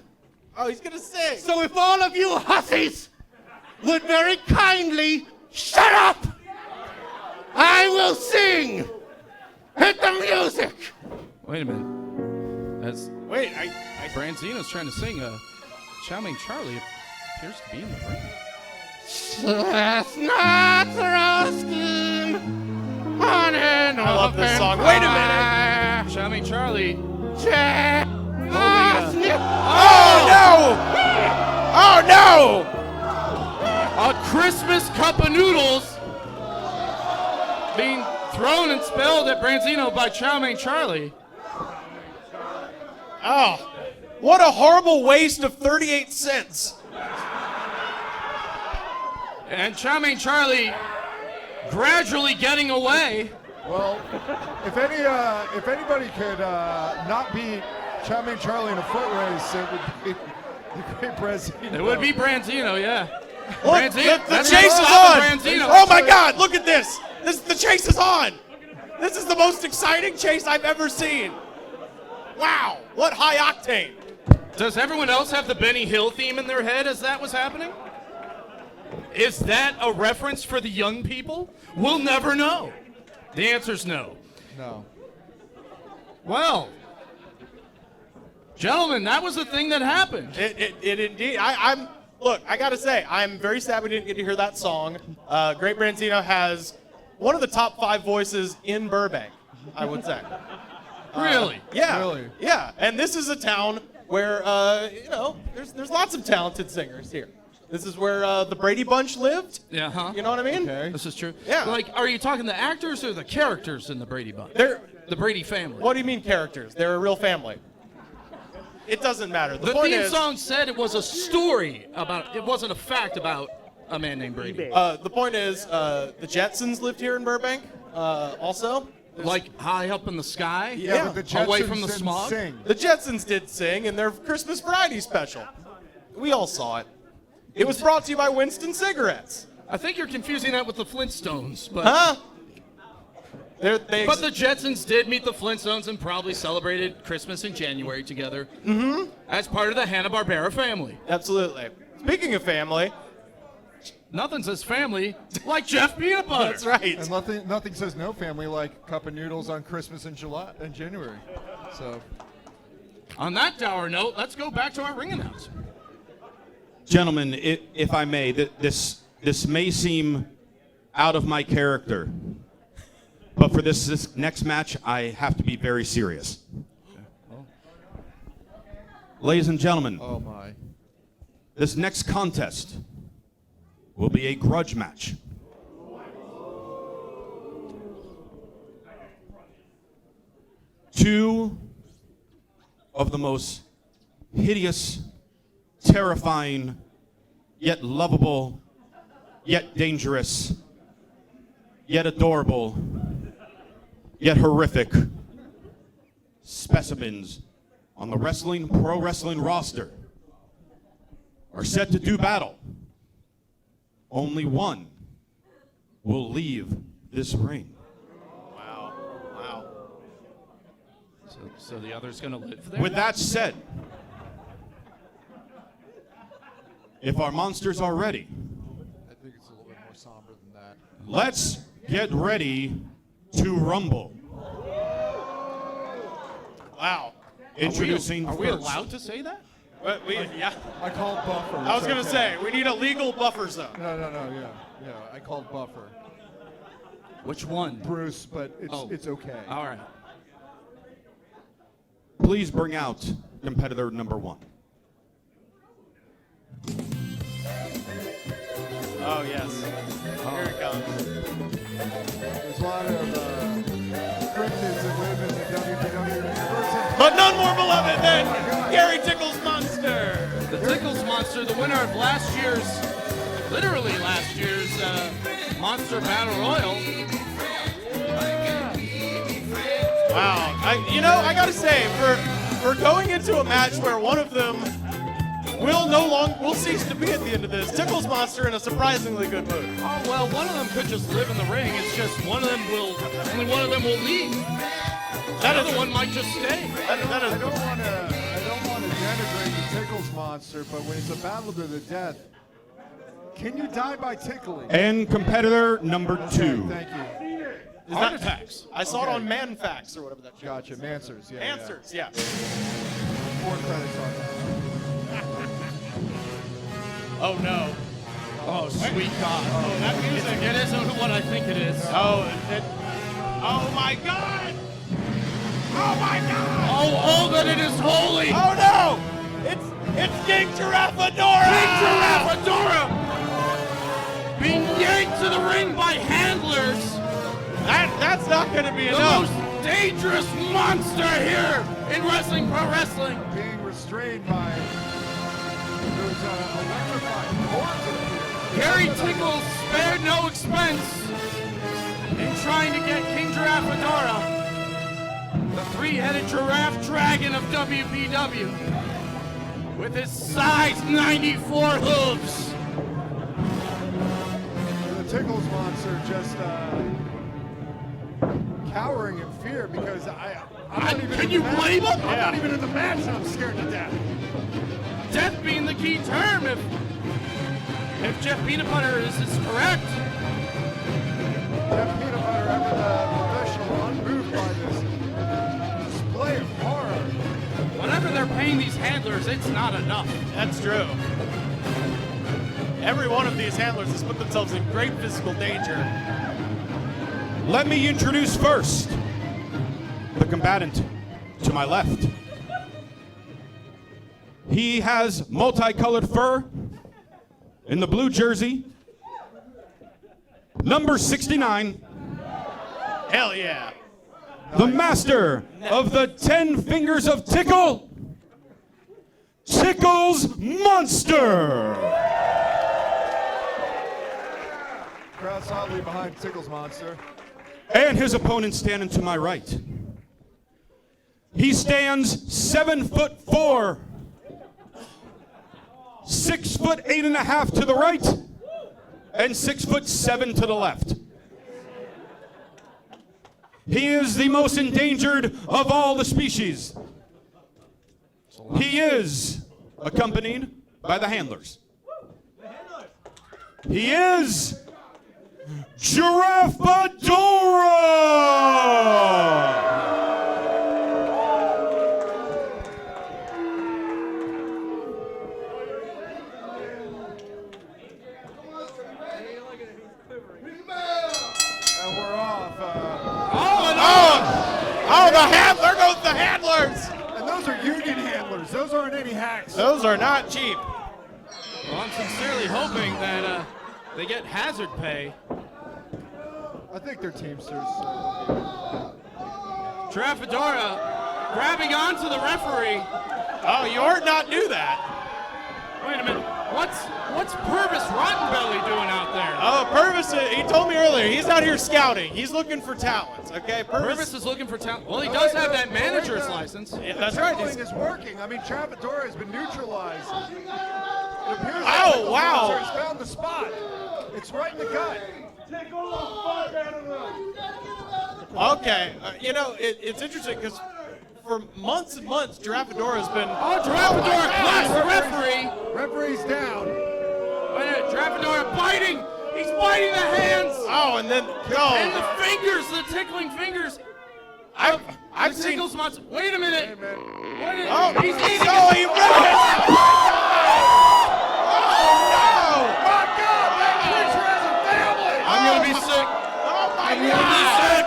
Oh, he's gonna sing. So if all of you hussies would very kindly shut up, I will sing. Hit the music. Wait a minute. That's Wait, Branzino's trying to sing. Chow Mein Charlie appears to be in the ring. Chestnuts roasting on an I love this song. Wait a minute. Chow Mein Charlie. Oh no! Oh no! A Christmas cup of noodles being thrown and spilled at Branzino by Chow Mein Charlie. Oh, what a horrible waste of 38 cents. And Chow Mein Charlie gradually getting away. Well, if anybody could not beat Chow Mein Charlie in a foot race, it would be the great Branzino. It would be Branzino, yeah. Look, Branzino, the that's chase is right, on. Branzino. Oh my God! Look at this. The chase is on. This is the most exciting chase I've ever seen. Wow! What high octane. Does everyone else have the Benny Hill theme in their head as that was happening? Is that a reference for the young people? We'll never know. The answer's no. No. Well, gentlemen, that was the thing that happened. It indeed. Look, I gotta say, I'm very sad we didn't get to hear that song. Great Branzino has one of the top 5 voices in Burbank, I would say. Really? Yeah. Really? Yeah. And this is a town where, there's lots of talented singers here. This is where the Brady Bunch lived. Yeah, huh? You know what I mean? Okay. This is true. Yeah. Like, are you talking the actors or the characters in the Brady Bunch? They're, The Brady family. what do you mean characters? They're a real family. It doesn't matter. The point theme is, song said it was a story about, it wasn't a fact about a man named Brady. the point is, the Jetsons lived here in Burbank, also. Like high up in the sky? Yeah, but the Jetsons Away from the didn't smog? sing. The Jetsons did sing in their Christmas variety special. We all saw it. It was brought to you by Winston Cigarettes. I think you're confusing that with the Flintstones. But, Huh? but the Jetsons did meet the Flintstones and probably celebrated Christmas in January together as part of the Hanna-Barbera family. Absolutely. Speaking of family, Nothing says family like Jeff Peanut Butter. that's right. And nothing says no family like cup of noodles on Christmas in January. So On that dour note, let's go back to our ring announcer. Gentlemen, if I may, this may seem out of my character, but for this next match, I have to be very serious. Ladies and gentlemen, Oh my. this next contest will be a grudge match. Two of the most hideous, terrifying, yet lovable, yet dangerous, yet adorable, yet horrific specimens on the pro wrestling roster are set to do battle. Only one will leave this ring. Wow. So the other's gonna live there? With that said, if our monsters are ready, I think it's a little bit more somber than that. let's get ready to rumble. Wow. Introducing Are we first. allowed to say that? Yeah. I called buffer. I was It's gonna okay. say we need a legal buffer zone. No, yeah. I called buffer. Which one? Bruce, but it's okay. All right. Please bring out competitor number one. Oh yes. Here it comes. There's a lot of cryptids that live in the WPW universe. But none more beloved than Gary Tickles Monster. The Tickles Monster, the winner of literally last year's Monster Battle Royal. Wow. I gotta say, for going into a match where one of them will cease to be at the end of this, Tickles Monster in a surprisingly good mood. Oh, well, one of them could just live in the ring. It's just only one of them will leave. That other one might just stay. I don't want to denigrate the Tickles Monster, but when it's a battle to the death, can you die by tickling? And competitor number two. Thank you. Heart attacks. I saw it on Manfax or whatever that show Gotcha. is. Mansers. Yeah. Answers, yeah. 4 credits on that. Oh no. Oh, sweet God. Oh, that music. It isn't what I think it is. Oh my God! Oh my God! Oh, all that it is holy! Oh no! It's King Giraffadora! King Giraffadora! Being yanked to the ring by handlers! That's not gonna be The enough! most dangerous monster here in wrestling, pro wrestling! Being restrained by those electrifying cords. Gary Tickles spared no expense in trying to get King Giraffadora, the three-headed giraffe dragon of WPW, with his size 94 hooves. The Tickles Monster just cowering in fear because I'm not even Can in you the match. blame him? I'm not even in the match and I'm scared to death. Death being the key term if Jeff Peanut Butter is correct. Jeff Peanut Butter, ever the professional, unmoved by this display of horror. Whenever they're paying these handlers, it's not enough. That's true. Every one of these handlers has put themselves in great physical danger. Let me introduce first the combatant to my left. He has multicolored fur in the blue jersey. Number 69. Hell yeah. The master of the 10 fingers of tickle, Tickles Monster. Crowd solidly behind Tickles Monster. And his opponent standing to my right. He stands 7'4", 6'8.5" to the right, and 6'7" to the left. He is the most endangered of all the species. He is accompanied by the handlers. He is Giraffadora! handlers. And those are union handlers. Those aren't any hacks. Those are not cheap. Well, I'm sincerely hoping that they get hazard pay. I think they're Teamsters. Traffadora grabbing onto the referee. Oh, you ought not do that. Wait a minute. What's Purvis Rottenbelly doing out there? Oh, Purvis, he told me earlier, he's out here scouting. He's looking for talents, okay? Purvis is looking for talent. Well, he does have that manager's license. Yeah, that's right. Tickling is working. I mean, Traffadora has been neutralized. It appears Oh, wow. has found the spot. It's right in the gut. Okay, it's interesting because for months and months, Giraffe-Adora has been... Oh, Giraffe-Adora claps the referee. Referee's down. Wait a minute, Giraffe-Adora biting. He's biting the hands. Oh, and then... And the fingers, the tickling fingers. I've the seen... Tickles monster. Wait a minute. Oh, he's eating he ripped it. Oh, My God, that creature has a family. I'm going to be sick. no! Oh, my I'm going to be sick.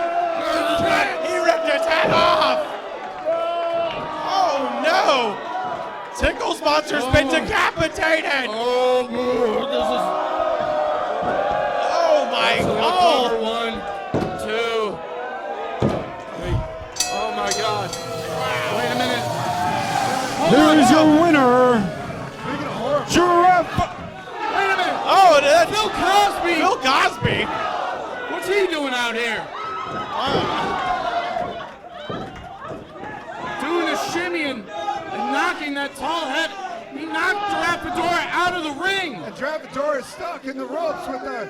He ripped his head off! Oh no! Tickles monster's been decapitated! Oh, this is... Oh my god! 1, 2, 3. Oh my God! Wait a minute. Here is your winner, Giraffe. Wait a minute. Oh, that's Bill Cosby. Bill Cosby. What's he doing out here? Doing a shimmy and knocking that tall head. He knocked Giraffe-Adora out of the ring. And Traffadora is stuck in the ropes with the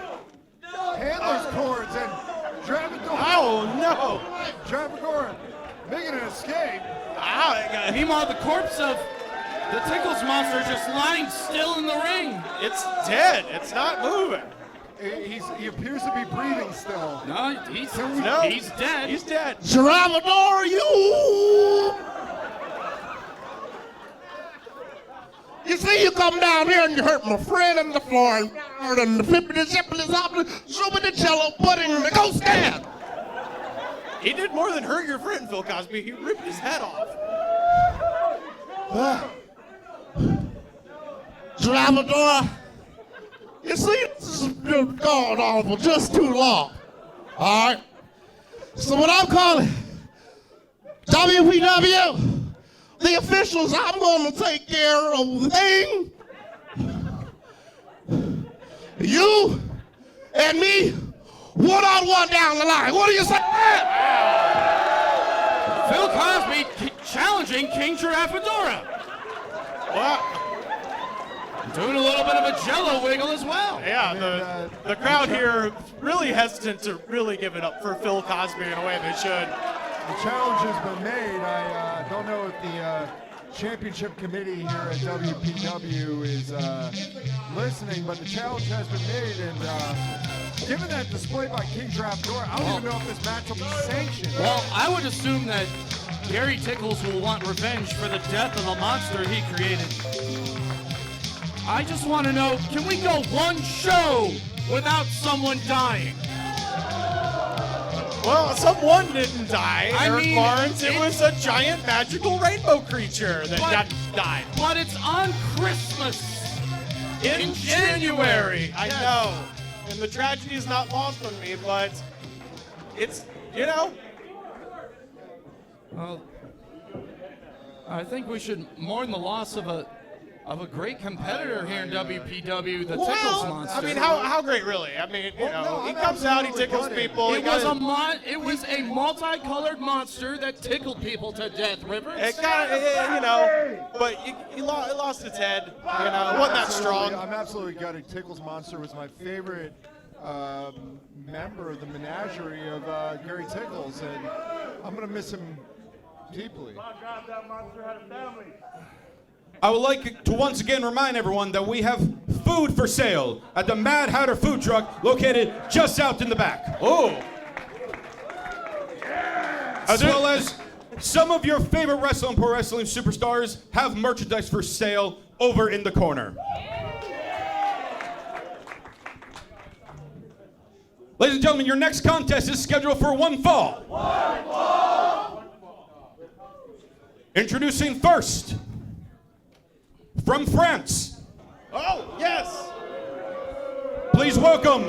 handler's cords. And Traffadora. Oh no! Traffadora making an escape. Meanwhile, The corpse of the Tickles monster just lying still in the ring. it's dead. It's not moving. He appears to be breathing still. No, he's dead. He's dead. Giraffe-Adora, you! You see, you come down here and you hurt my friend on the floor and the flippity zippity zoppity, zoopity cello pudding and the ghost stand. He did more than hurt your friend, Phil Cosby. He ripped his head off. Giraffe-Adora, you see, this has been going on for just too long. All right? So what I'm calling WPW, the officials, I'm going to take care of the thing. You and me, one-on-one down the line. What do you say? Phil Cosby challenging King Giraffe-Adora. Doing a little bit of a jello wiggle as well. Yeah, the crowd here really hesitant to really give it up for Phil Cosby in a way they should. The challenge has been made. I don't know if the championship committee here at WPW is listening, but the challenge has been made. And given that display by King Giraffe-Adora, I don't even know if this match will be sanctioned. Well, I would assume that Gary Tickles will want revenge for the death of a monster he created. I just want to know, can we go one show without someone dying? Well, someone didn't die, I Eric mean, Barnes. It was a giant magical rainbow creature that died. But it's on Christmas. In January. I know. And the tragedy is not lost on me, but it's, Well, I think we should mourn the loss of a great competitor here in WPW, the Tickles monster. I mean, how great, really? I mean, he comes out, he tickles people. It was a multicolored monster that tickled people to death, Rivers. It but it lost its head. It wasn't that strong. I'm absolutely gutted. Tickles Monster was my favorite member of the menagerie of Gary Tickles, and I'm going to miss him deeply. I would like to once again remind everyone that we have food for sale at the Mad Hatter food truck located just out in the back. Oh. As well as some of your favorite wrestling and pro wrestling superstars have merchandise for sale over in the corner. Ladies and gentlemen, your next contest is scheduled for one fall. Introducing first, from France, Oh, yes. please welcome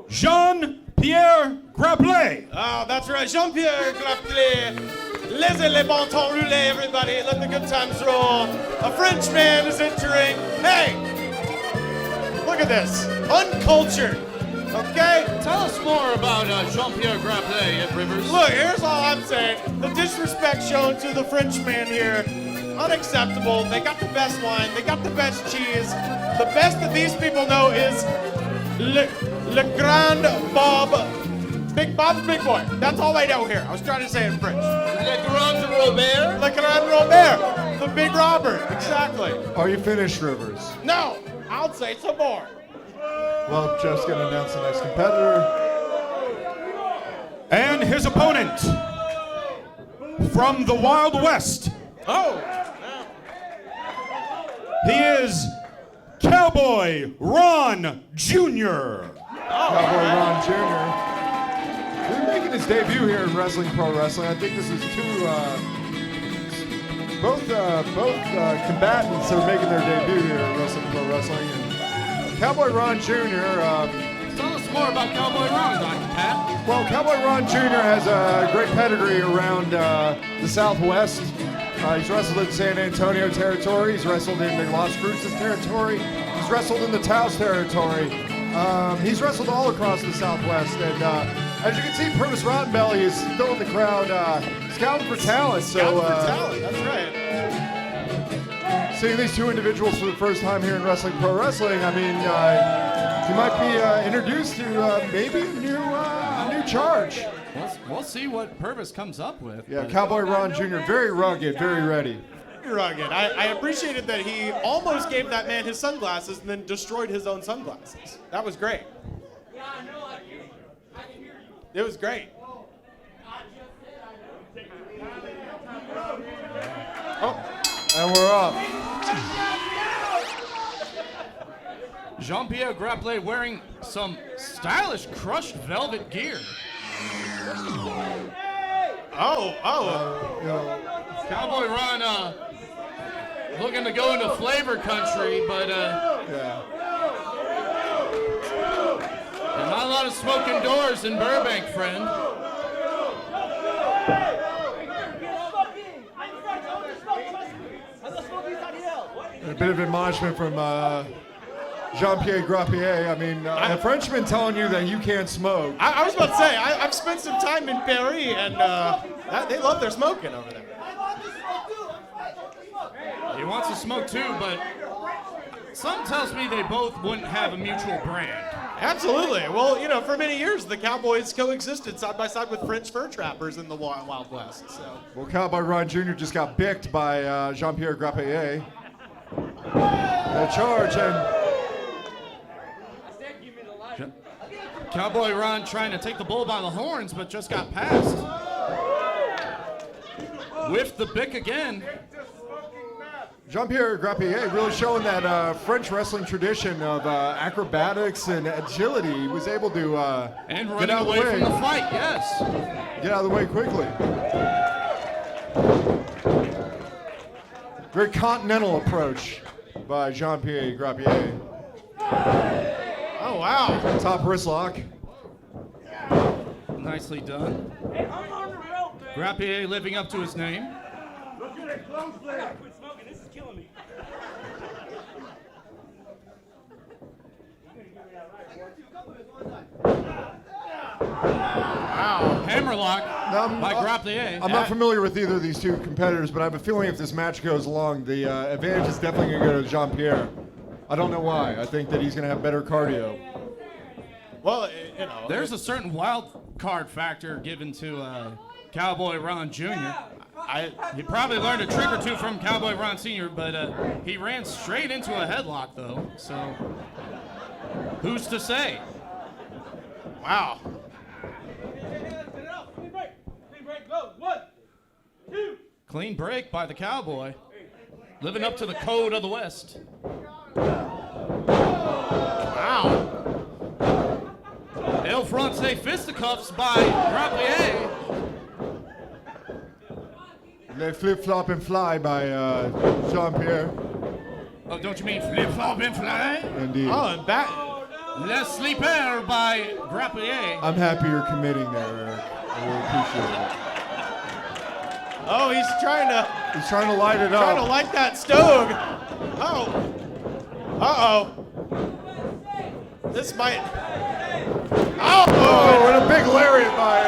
Jean-Pierre Grapplet. Oh, that's right. Jean-Pierre Grapplet. Laissez les bon temps rouler, everybody. Let the good times roll. A Frenchman is entering. Hey! Look at this. Uncultured. Okay? Tell us more about Jean-Pierre Grapplet at Rivers. Look, here's all I'm saying. The disrespect shown to the Frenchman here, unacceptable. They got the best wine. They got the best cheese. The best that these people know is Le Grand Bob. Big Bob's Big Boy. That's all they know here. I was trying to say it in French. Le Grand Robert. Le Grand Robert. The Big Robert. Exactly. Are you finished, Rivers? No, I'll say some more. Well, Jeff's going to announce the next competitor. And his opponent, from the Wild West, Oh. he is Cowboy Ron Jr. Cowboy Ron Jr. We're making his debut here in Wrestling Pro Wrestling. I think this is both combatants are making their debut here in Wrestling Pro Wrestling. And Cowboy Ron Jr. Tell us more about Cowboy Ron, Dr. Pat. Well, Cowboy Ron Jr. has a great pedigree around the Southwest. He's wrestled in San Antonio territory. He's wrestled in the Las Cruces territory. He's wrestled in the Taos territory. He's wrestled all across the Southwest. And as you can see, Purvis Rottenbelly is still in the crowd scouting for talent. Scouting for talent, that's right. Seeing these two individuals for the first time here in Wrestling Pro Wrestling, I mean, you might be introduced to maybe a new charge. We'll see what Purvis comes up with. Yeah, Cowboy Ron Jr., very rugged, very ready. Very rugged. I appreciated that he almost gave that man his sunglasses and then destroyed his own sunglasses. That was great. It was great. Oh, and we're up. Jean-Pierre Grapplet wearing some stylish crushed velvet gear. Cowboy Ron looking to go into flavor country, but not a lot of smoke indoors in Burbank, friend. A bit of admonishment from Jean-Pierre Grapplet. I mean, a Frenchman telling you that you can't smoke. I was about to say, I've spent some time in Paris, and they love their smoking over there. He wants to smoke too, but something tells me they both wouldn't have a mutual brand. Absolutely. Well, you know, for many years, the Cowboys coexisted side by side with French fur trappers in the Wild West. So. Well, Cowboy Ron Jr. just got bicked by Jean-Pierre Grapplet. That charge, and Cowboy Ron trying to take the bull by the horns, but just got passed. Whiffed the bick again. Jean-Pierre Grapplet really showing that French wrestling tradition of acrobatics and agility. He was able to and get running out of away the way. from the fight, yes. Get out of the way quickly. Very continental approach by Jean-Pierre Grapplet. Oh, wow. Top wrist lock. Nicely done. Grapplet living up to his name. Look at that close leg. Quit smoking. This is killing me. Wow. Hammerlock by Grapplet. I'm not familiar with either of these two competitors, but I have a feeling if this match goes long, the advantage is definitely going to go to Jean-Pierre. I don't know why. I think that he's going to have better cardio. Well, you know. There's a certain wild card factor given to Cowboy Ron Jr. He probably learned a trick or two from Cowboy Ron Sr., but he ran straight into a headlock, though. So, who's to say? Wow. Clean break by the Cowboy. Living up to the code of the West. Wow. El Francais fisticuffs by Grapplet. Le Flip Flop and Fly by Jean-Pierre. Oh, don't you mean Flip Flop and Fly? Indeed. Oh, and back. Le Sleeper by Grappier. I'm happy you're committing there, Eric. I really appreciate it. Oh, he's trying to light it up. trying to light that stove. Oh. Uh-oh. This might. Oh! Oh, and a big lariat by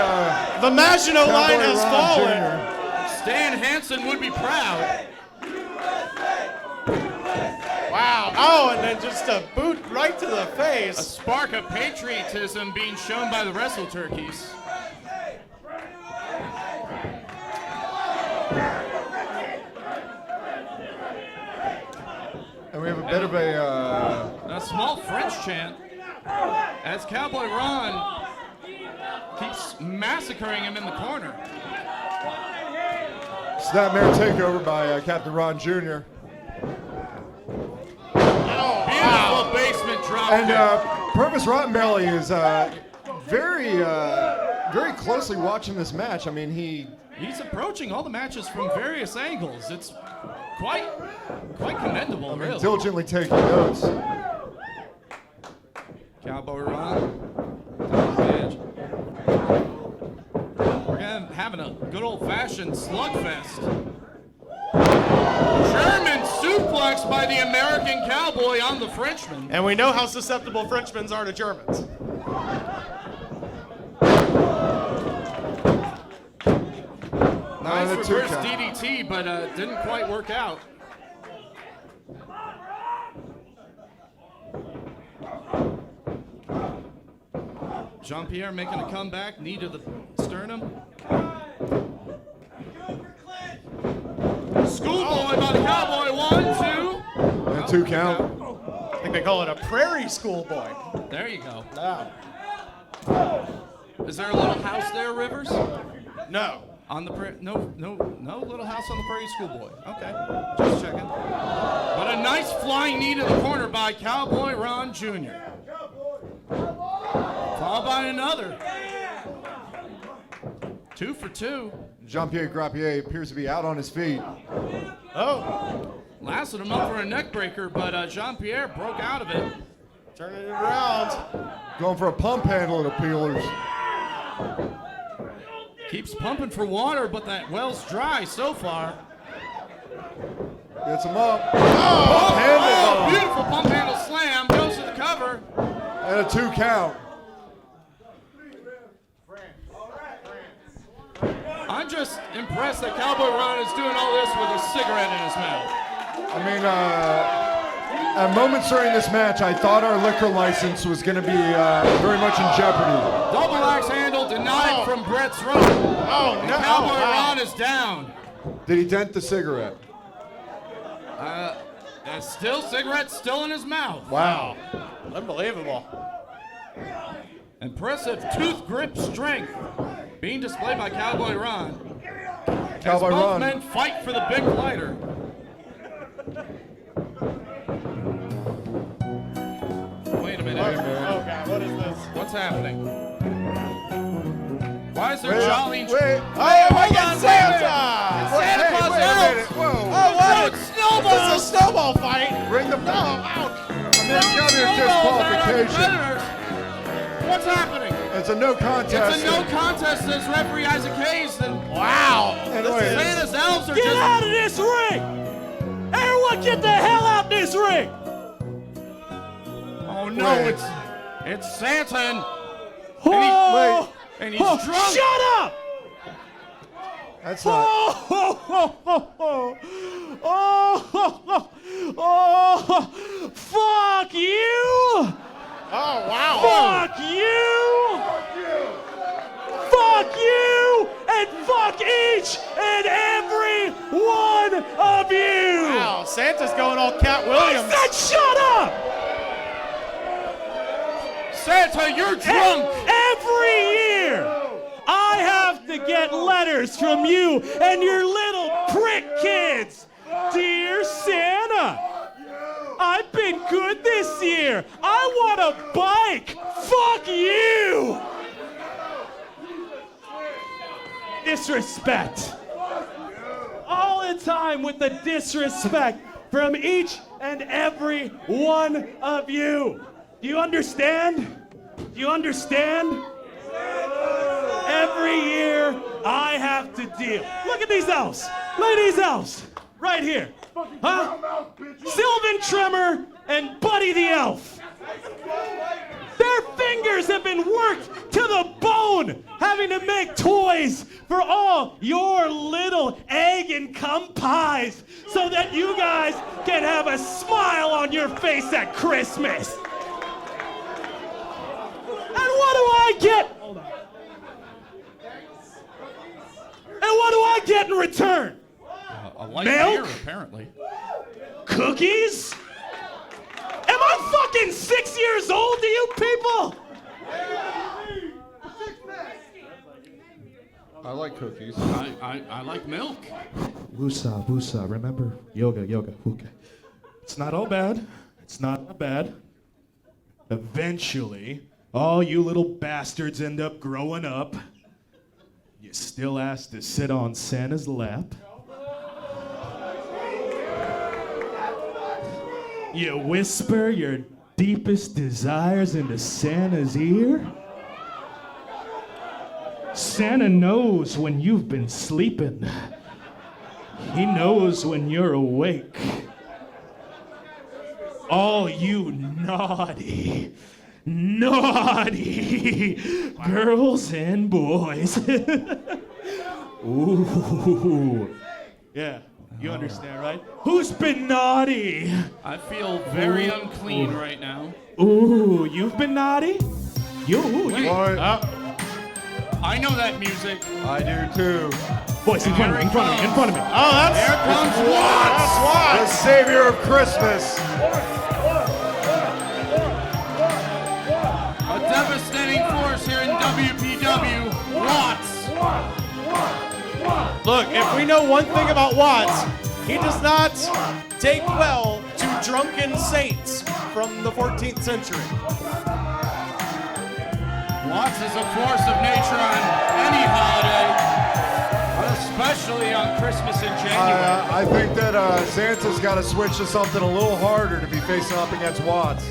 The Maginot Line has Ron fallen. Jr. Stan Hansen would be proud. Wow. Oh, and then just a boot right to the A face. spark of patriotism being shown by the wrestle turkeys. And we have a bit of A small French chant as Cowboy Ron keeps massacring him in the corner. Snapmare takeover by Captain Ron Jr. Beautiful basement drop. And Purvis Rottenbelly is very closely watching this match. I mean, He's approaching all the matches from various angles. It's quite commendable, really. diligently taking notes. Cowboy Ron. Top edge. We're having a good old-fashioned slugfest. German suplex by the American Cowboy on the Frenchman. And we know how susceptible Frenchmen are to Germans. Nice the two reverse count. DDT, but didn't quite work out. Jean-Pierre making a comeback, knee to the sternum. Schoolboy by the Cowboy, 1, 2. And a 2 count. I think they call it a prairie school boy. There you go. Wow. Is there a little house there, Rivers? No. On the no little house on the Prairie Schoolboy. Okay, just checking. But a nice flying knee to the corner by Cowboy Ron Jr. Followed by another. 2 for 2. Jean-Pierre Grappier appears to be out on his feet. Oh. Lasted him up for a neck breaker, but Jean-Pierre broke out of it. Turning it around. Going for a pump handle, it appears. Keeps pumping for water, but that well's dry so far. Gets him up. Oh, beautiful pump handle slam. Goes to the cover. And a 2 count. I'm just impressed that Cowboy Ron is doing all this with a cigarette in his mouth. I mean, at moments during this match, I thought our liquor license was going to be very much in jeopardy. Double axe handle denied from Brett's throat. Oh, no. Cowboy Ron is down. Did he dent the cigarette? Still cigarette still in his mouth. Wow. Unbelievable. Impressive tooth grip strength being displayed by Cowboy Ron. Cowboy As both Ron. men fight for the big lighter. Wait a minute. Oh, God, what is this? What's happening? Why is there Wait, jolly? wait. Oh, my God, Santa! Santa Claus Wait a elves! minute. Whoa. Oh, what? No, it's snowball! This is a snowball fight. Ring the bell. Disqualification. What's happening? It's a no contest. It's a no contest, says referee Isaac Hayes. And Wow. Anyway, Santa's elves are Get just... out of this ring! Everyone get the hell out this ring! Oh no, Wait. it's Santa and Oh, and he's drunk. shut up! that's not. Fuck you! Oh, wow. Fuck you! Fuck you! And fuck each and every one of you! Wow, Santa's going all Cat I Williams. said shut up! Santa, you're drunk. Every year, I have to get letters from you and your little prick kids. Dear Santa, I've been good this year. I want a bike. Fuck you. Disrespect. time with the disrespect from each and every one of you. Do you understand? Do you understand? Every year I have to deal. Look at these elves. Look at these elves. Right here. Huh? Sylvan Tremor and Buddy the Elf. Their fingers have been worked to the bone, having to make toys for all your little egg and cum pies so that you guys can have a smile on your face at Christmas. And what do I get? Hold on. And what do I get in return? A light Milk? beer, apparently. Cookies? Am I fucking 6 years old to you people? I like cookies. I like milk. Wusa, remember? Yoga, okay. It's not all bad. It's not all bad. Eventually, all you little bastards end up growing up. You still asked to sit on Santa's lap. You whisper your deepest desires into Santa's ear. Santa knows when you've been sleeping. He knows when you're awake. All you naughty girls and boys. Ooh. Yeah, you understand, right? Who's been naughty? I feel very unclean right now. Ooh, you've been naughty? Wait. I know that music. I do too. Boys, in front of me. Oh, There comes Watts! The savior of Christmas. A devastating force here in WPW. Watts. Look, if we know one thing about Watts, he does not take well to drunken saints from the 14th century. Watts is a force of nature on any holiday, but especially on Christmas in January. I think that Santa's got to switch to something a little harder to be facing up against Watts.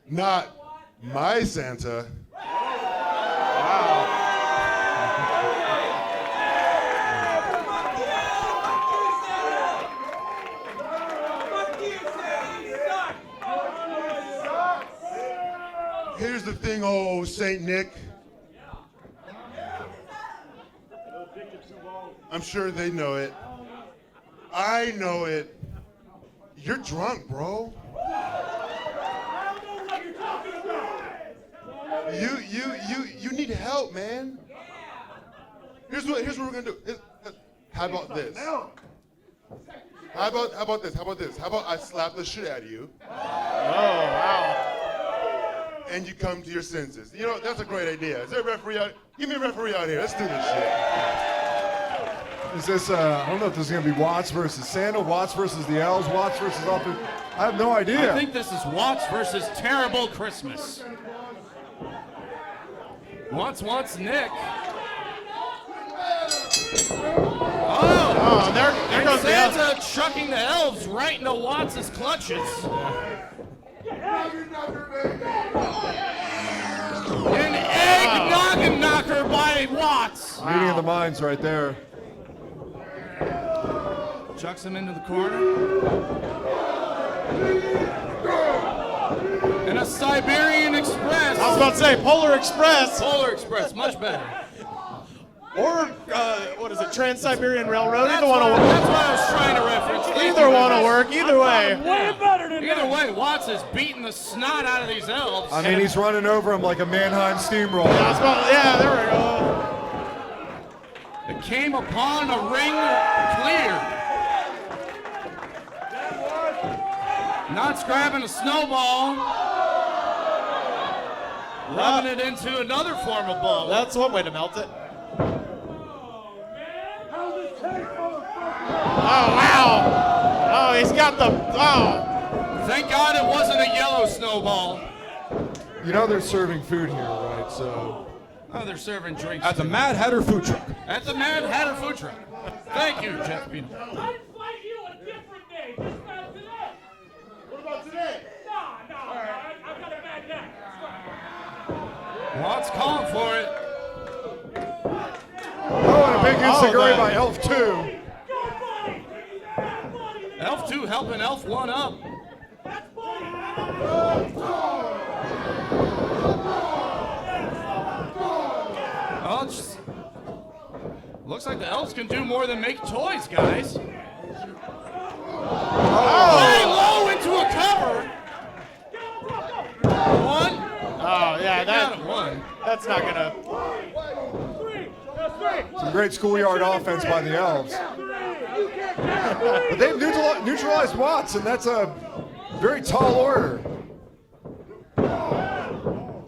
Not my Santa. Here's the thing, oh, Saint Nick. I'm sure they know it. I know it. You're drunk, bro. You need help, man. Here's what we're gonna do. How about this? How about this? How about I slap the shit out of you? Oh, wow. And you come to your senses. You know, that's a great idea. Is there a referee out? Give me a referee out here. Let's do this shit. Is this, I don't know if this is going to be Watts versus Santa, Watts versus the elves, Watts versus Upper. I have no idea. I think this is Watts versus Terrible Christmas. Watts wants Nick. Oh, there goes the elf. Santa chucking the elves right into Watts' clutches. An egg noggin knocker by Watts. Meeting of the minds right there. Chucks him into the corner. And a Siberian Express. I was about to say Polar Express. Polar Express, much better. Or, what is it, Trans-Siberian Railroad? That's Either one will work. what I was trying to reference. Either one will work, either way. Way better than Either way, Watts is beating the snot out of these elves. I mean, he's running over him like a Mannheim steamroller. Yeah, there we go. It came upon a ring clear. Knott's grabbing a snowball, rubbing it into another form of ball. That's one way to melt it. Oh, wow. Oh, he's got the, Thank God it wasn't a yellow snowball. You know they're serving food here, right? So. Oh, they're serving drinks. At the too. Mad Hatter food truck. At the Mad Hatter food truck. Thank you, Jeff Pino. I'd fight you a different day, just not today. What about today? No, I've got a bad neck. Watts calling for it. Oh, and a big Shmegory by Elf 2. Elf 2 helping Elf 1 up. Well, it just looks like the elves can do more than make toys, guys. Very low into a cover. One. Oh, yeah, Got it, one. that's not gonna. Some great schoolyard offense by the Elves. But they've neutralized Watts, and that's a very tall order.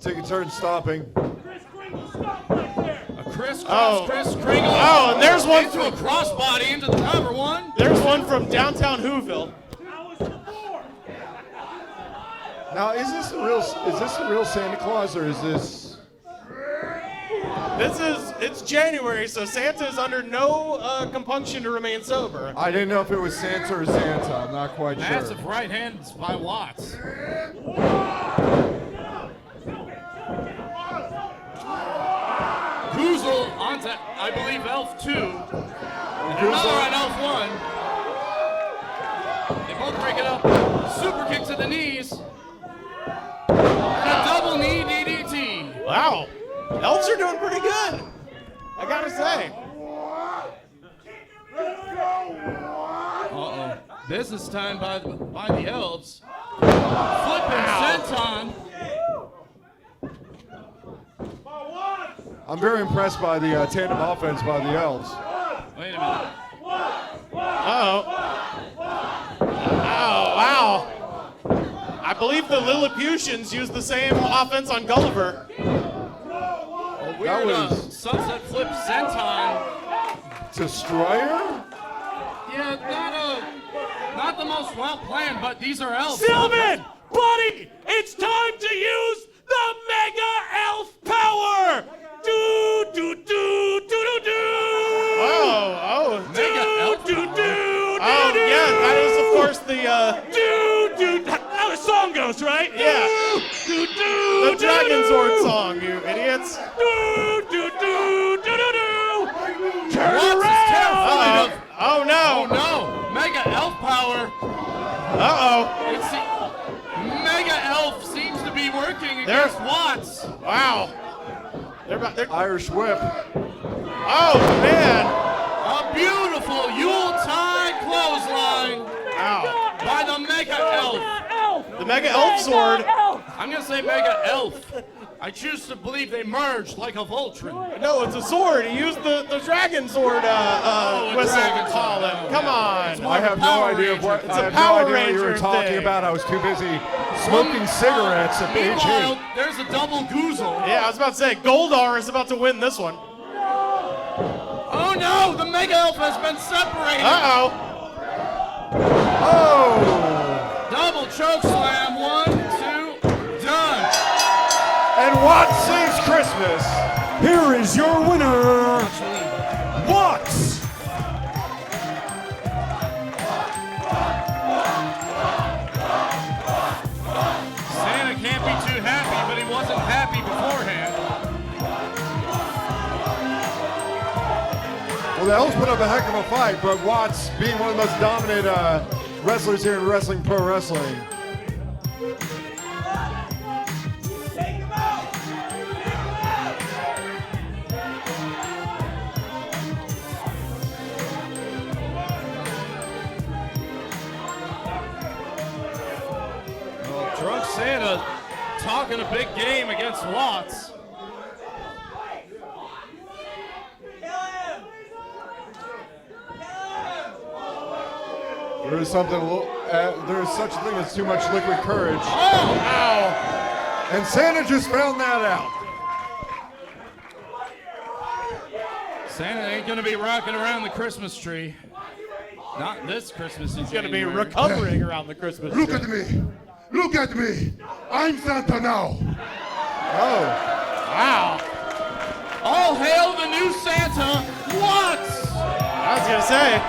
Take a turn stopping. Chris Kringle. Oh, and there's one into a crossbody into the cover one. There's one from downtown Whoville. Now, is this the real Santa Claus, or is this? It's January, so Santa is under no compunction to remain sober. I didn't know if it was Santa or Santa. I'm not quite sure. Massive right hands by Watts. Goozle onto, I believe, Elf 2. And another on Elf 1. They both break it up. Super kick to the knees. And a double knee DDT. Wow. Elves are doing pretty good, I gotta say. Uh-oh. Business time by the Elves. Flipping senton. I'm very impressed by the tandem offense by the Elves. Wait a minute. Oh, wow. I believe the Lilliputians used the same offense on Gulliver. Weird sunset flip senton. Destroyer? Yeah, not the most well planned, but these are elves. Sylvan, buddy, it's time to use the Mega Elf power. Do do do do do do. Oh, Mega elf do do do. oh, yeah, that is of course the How the song goes, right? Yeah. Do do the Dragon Sword song, you idiots. Do do do do do do. Turn Watts is around. terrified of. Oh no. Oh no! Mega elf power. It's Mega elf seems to be working against Watts. Wow. They're Irish whip. oh man. A beautiful Yuletide clothesline by the Mega Elf. The Mega Elf Sword. I'm gonna say Mega Elf. I choose to believe they merged like a Voltron. No, it's a sword. He used the Dragon Sword whistle Dragon to call Sword. it. Come on. I have no Power idea Ranger what thing. I have Power no idea what you were Ranger talking thing. about. I was too busy smoking cigarettes at Meanwhile, BG. there's a double goozle. Yeah, I was about to say, Goldar is about to win this one. Oh no, the Mega Elf has been separated. Uh-oh. Oh! Double choke slam, 1, 2, done. And Watts saves Christmas. Here is your winner, Watts. Santa can't be too happy, but he wasn't happy beforehand. Well, the Elves put up a heck of a fight, but Watts, being one of the most dominant wrestlers here in wrestling, pro wrestling. Well, Drunk Santa talking a big game against Watts. There is something. There is such a thing as too much liquid courage. Oh! Ow! And Santa just found that out. Santa ain't gonna be rocking around the Christmas tree. Not this Christmas in He's going to be January. recovering around the Christmas Look tree. at me. Look at me. I'm Santa now. Oh. Wow. All hail the new Santa. What? I was going to say.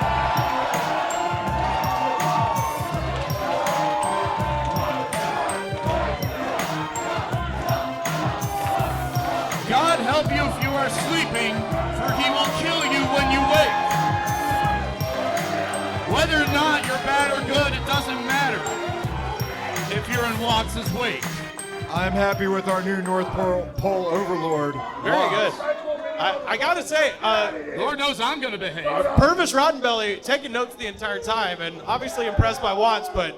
God help you if you are sleeping, for he will kill you when you wake. Whether or not you're bad or good, it doesn't matter if you're in Watts' wake. I'm happy with our new North Pole overlord. Very good. I got to say, Lord knows I'm going to behave. Purvis Roddenbelly taking notes the entire time and obviously impressed by Watts, but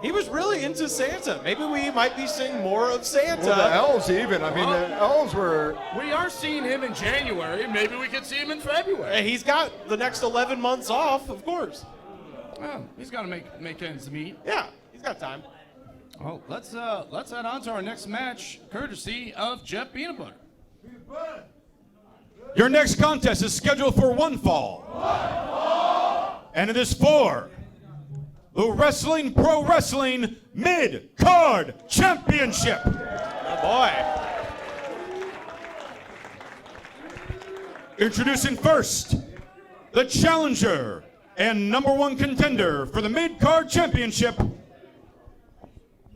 he was really into Santa. Maybe we might be seeing more of Santa. Well, the elves even. I mean, the elves were... We are seeing him in January. Maybe we could see him in February. He's got the next 11 months off, of course. Well, he's got to make ends meet. Yeah, he's got time. Oh, let's head on to our next match, courtesy of Jeff Peanut Butter. Your next contest is scheduled for one fall. And it is for the Wrestling Pro Wrestling Mid-Card Championship. Oh boy. Introducing first, the challenger and #1 contender for the Mid-Card Championship,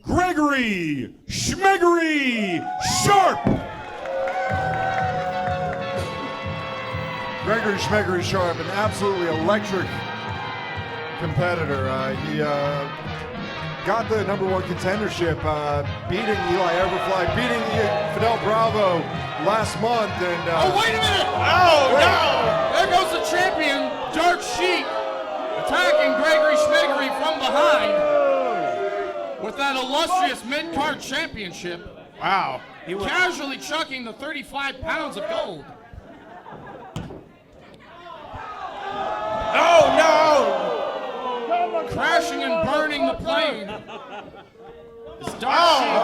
Gregory Shmegory Sharpe. Gregory Shmegory Sharpe, an absolutely electric competitor. He got the #1 contendership, beating Eli Everfly, beating Fidel Bravo last month. And oh, wait a minute! Oh, no! There goes the champion, Dark Sheik, attacking Gregory Shmegory from behind with that illustrious mid-card championship. Wow. Casually chucking the 35 pounds of gold. Oh, no! Crashing and burning the plane. It's Dark Sheik.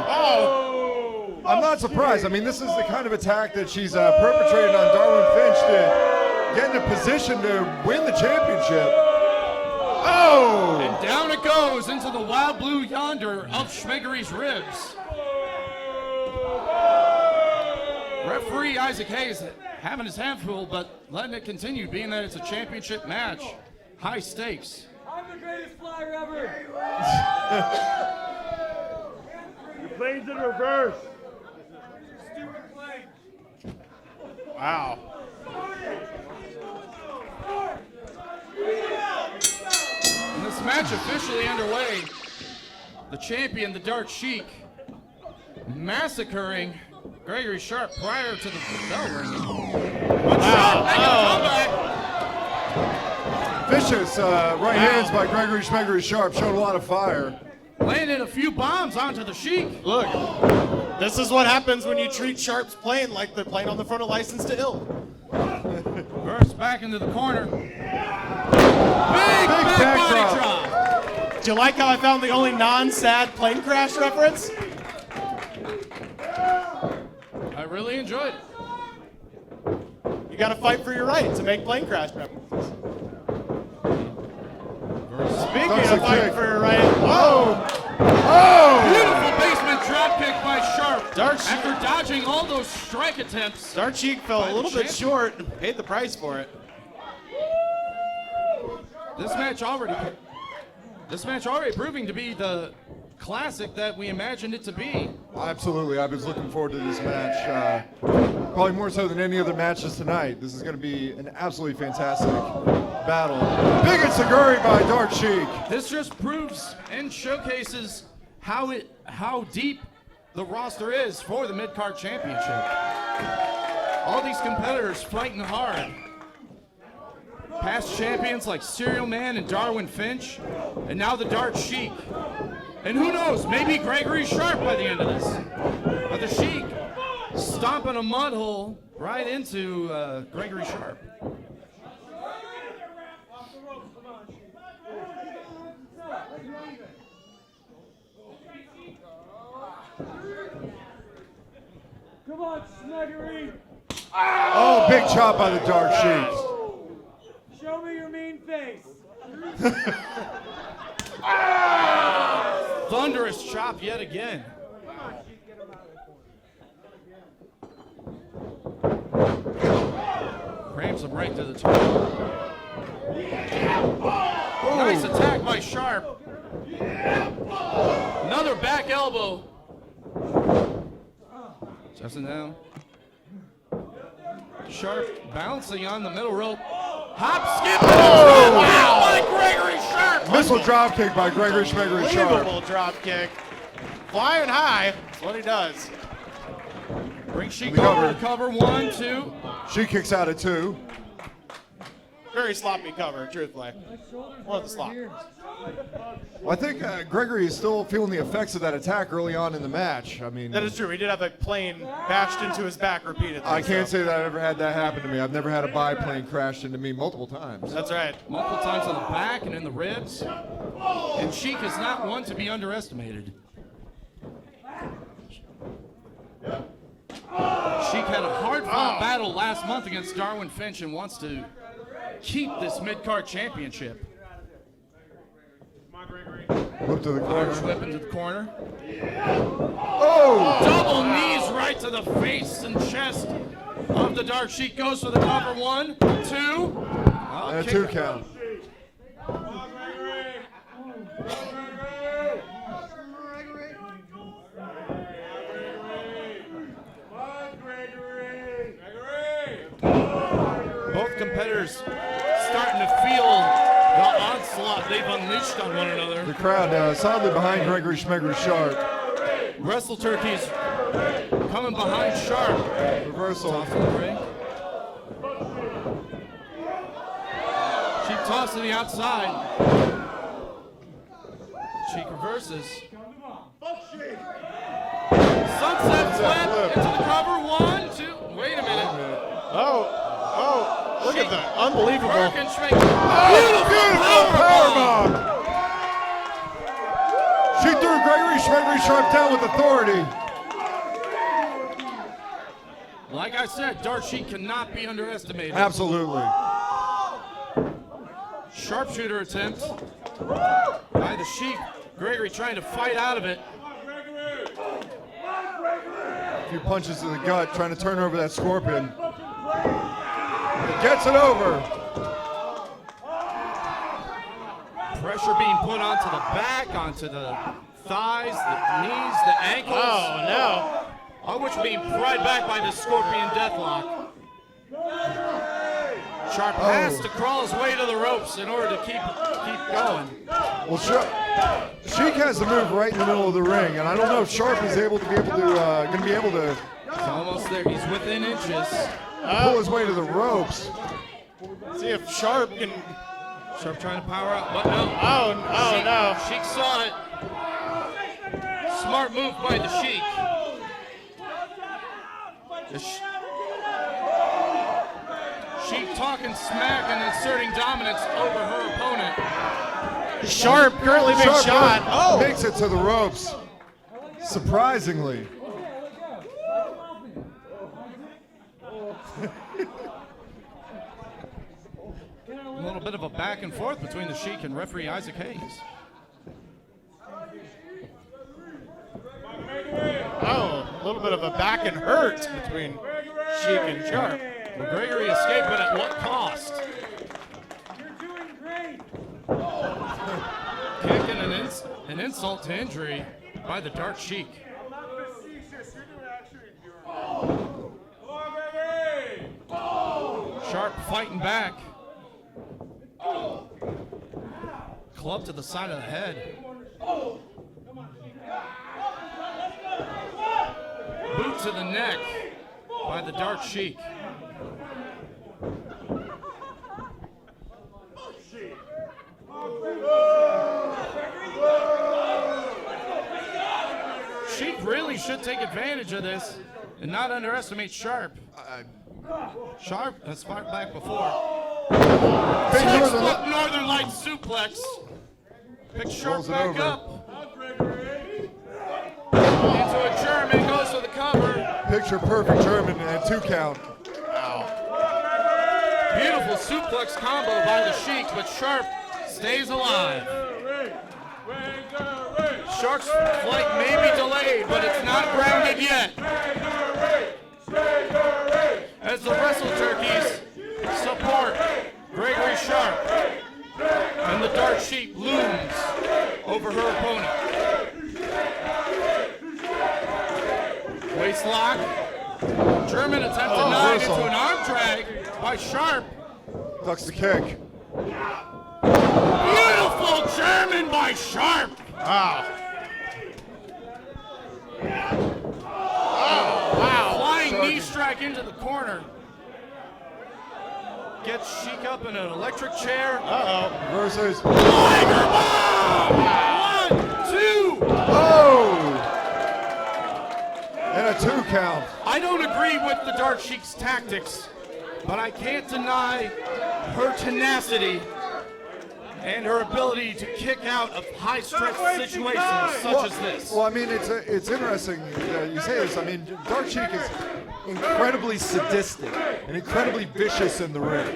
Oh. I'm not surprised. I mean, this is the kind of attack that she's perpetrated on Darwin Finch to get in a position to win the championship. Oh! And down it goes into the wild blue yonder of Shmegory's ribs. Referee Isaac Hayes having his hand full, but letting it continue, being that it's a championship match. High stakes. I'm the greatest flyer ever. The plane's in reverse. Stupid plane. Wow. And this match officially underway. The champion, the Dark Sheik, massacring Gregory Sharpe prior to the bell ringing. But Sharpe making a comeback. Vicious right hands by Gregory Shmegory Sharpe, showed a lot of fire. Landed a few bombs onto the Sheik. Look, this is what happens when you treat Sharpe's plane like the plane on the front of License to Ill. Burst back into the corner. Big back body drop. Do you like how I found the only non-sad plane crash reference? I really enjoyed it. You gotta fight for your right to make plane crash references. Speaking of fighting for your right, whoa! Oh! Beautiful basement drop kick by Sharpe. Dark Sheik. After dodging all those strike attempts. Dark Sheik fell a little bit short and paid the price for it. This match already proving to be the classic that we imagined it to be. Absolutely, I was looking forward to this match, probably more so than any other matches tonight. This is going to be an absolutely fantastic battle. Big Itsuguri by Dark Sheik. This just proves and showcases how deep the roster is for the Midcard Championship. All these competitors fighting hard. Past champions like Serial Man and Darwin Finch, and now the Dark Sheik. And who knows, maybe Gregory Sharpe by the end of this. But the Sheik stomping a mud hole right into Gregory Sharpe. Come on, Shmegory. Oh, big chop by the Dark Sheik. Show me your mean face. Thunderous chop yet again. Rams him right to the top. Nice attack by Sharpe. Another back elbow. Justin down. Sharpe bouncing on the middle rope. Hop, skip, wow, by Gregory Sharpe. Missile drop kick by Gregory Shmegory Sharpe. Unbelievable drop kick. Flying high. That's what he does. Bring Sheik over to cover 1, 2. She kicks out at 2. Very sloppy cover, truthfully. One of the slop. Well, I think Gregory is still feeling the effects of that attack early on in the match. I mean, That is true. He did have a plane bashed into his back repeatedly. I can't say that I've ever had that happen to me. I've never had a biplane crashed into me multiple times. That's right. Multiple times on the back and in the ribs. And Sheik is not one to be underestimated. Sheik had a hard-fought battle last month against Darwin Finch and wants to keep this mid-card championship. Whip to the corner. Irish whip into the corner. Oh! Double knees right to the face and chest of the Dark Sheik. Goes for the cover 1, 2. And a 2 count. Both competitors starting to feel the onslaught they've unleashed on one another. The crowd solidly behind Gregory Shmegory Sharpe. Wrestle Turkeys coming behind Sharpe. Reversal. Toss in the ring. Sheik toss to the outside. Sheik reverses. Sunset flip into the cover. 1, 2. Wait a minute. Oh, look at that. Unbelievable. Beautiful powerbomb. She threw Gregory Shmegory Sharpe down with authority. Like I said, Dark Sheik cannot be underestimated. Absolutely. Sharpshooter attempt by the Sheik. Gregory trying to fight out of it. A few punches to the gut, trying to turn over that scorpion. He gets it over. Pressure being put onto the back, onto the thighs, the knees, the ankles. Oh, no. All which are being pried back by the scorpion deathlock. Sharpe has to crawl his way to the ropes in order to keep going. Well, Sheik has the move right in the middle of the ring, and I don't know if Sharpe is going to be able to He's almost there. He's within inches. pull his way to the ropes. See if Sharpe can. Sharpe trying to power up, but no. Oh, no. Sheik saw it. Smart move by the Sheik. Sheik talking smack and inserting dominance over her opponent. Sharpe currently being shot. Oh! Makes it to the ropes. Surprisingly. A little bit of a back and forth between the Sheik and referee Isaac Hayes. Oh, a little bit of a back and hurt between Sheik and Sharpe. Well, Gregory escaped, but at what cost? You're doing great. Kick and an insult to injury by the Dark Sheik. Sharpe fighting back. Club to the side of the head. Boot to the neck by the Dark Sheik. Sheik really should take advantage of this and not underestimate Sharpe. Sharpe has fought back before. Textbook Northern Lights suplex. Picks Sharpe back up. Into a German, goes to the cover. Picture perfect German and 2 count. Beautiful suplex combo by the Sheik, but Sharpe stays alive. Shark's flight may be delayed, but it's not grounded yet. As the wrestle turkeys support Gregory Sharpe, and the dark sheep looms over her opponent. Waist lock. German attempt to dive into an arm drag by Sharpe. Ducks the kick. Beautiful German by Sharpe. Wow. Wow. Flying knee strike into the corner. Gets Sheik up in an electric chair. Versus. Tiger bomb! 1, 2. Oh! And a 2 count. I don't agree with the Dark Sheik's tactics, but I can't deny her tenacity and her ability to kick out of high-stress situations such as this. Well, I mean, it's interesting you say this. I mean, Dark Sheik is incredibly sadistic and incredibly vicious in the ring.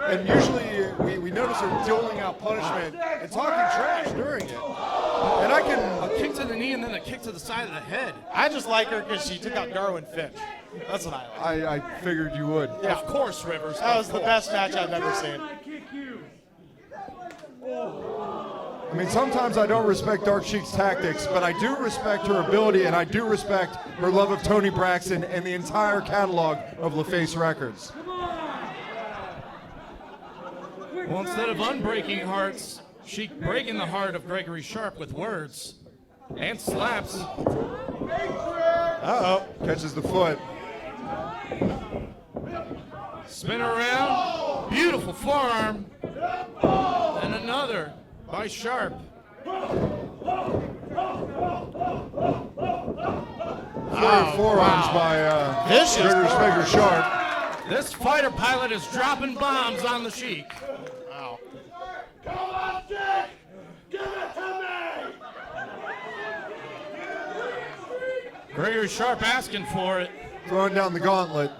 And usually we notice her doling out punishment and talking trash during it. And I can... A kick to the knee and then a kick to the side of the head. I just like her because she took out Darwin Finch. That's what I like. I figured you would. Yeah. Of course, Rivers. That was the best match I've ever seen. I mean, sometimes I don't respect Dark Sheik's tactics, but I do respect her ability, and I do respect her love of Tony Braxton and the entire catalog of LaFace Records. Well, instead of unbreaking hearts, Sheik breaking the heart of Gregory Sharpe with words and slaps. Uh-oh, catches the foot. Spin around, beautiful forearm, and another by Sharpe. Forearms by Gregory Sharpe. This fighter pilot is dropping bombs on the Sheik. Wow. Come on, Dick! Give it to me! Gregory Sharpe asking for it. Throwing down the gauntlet.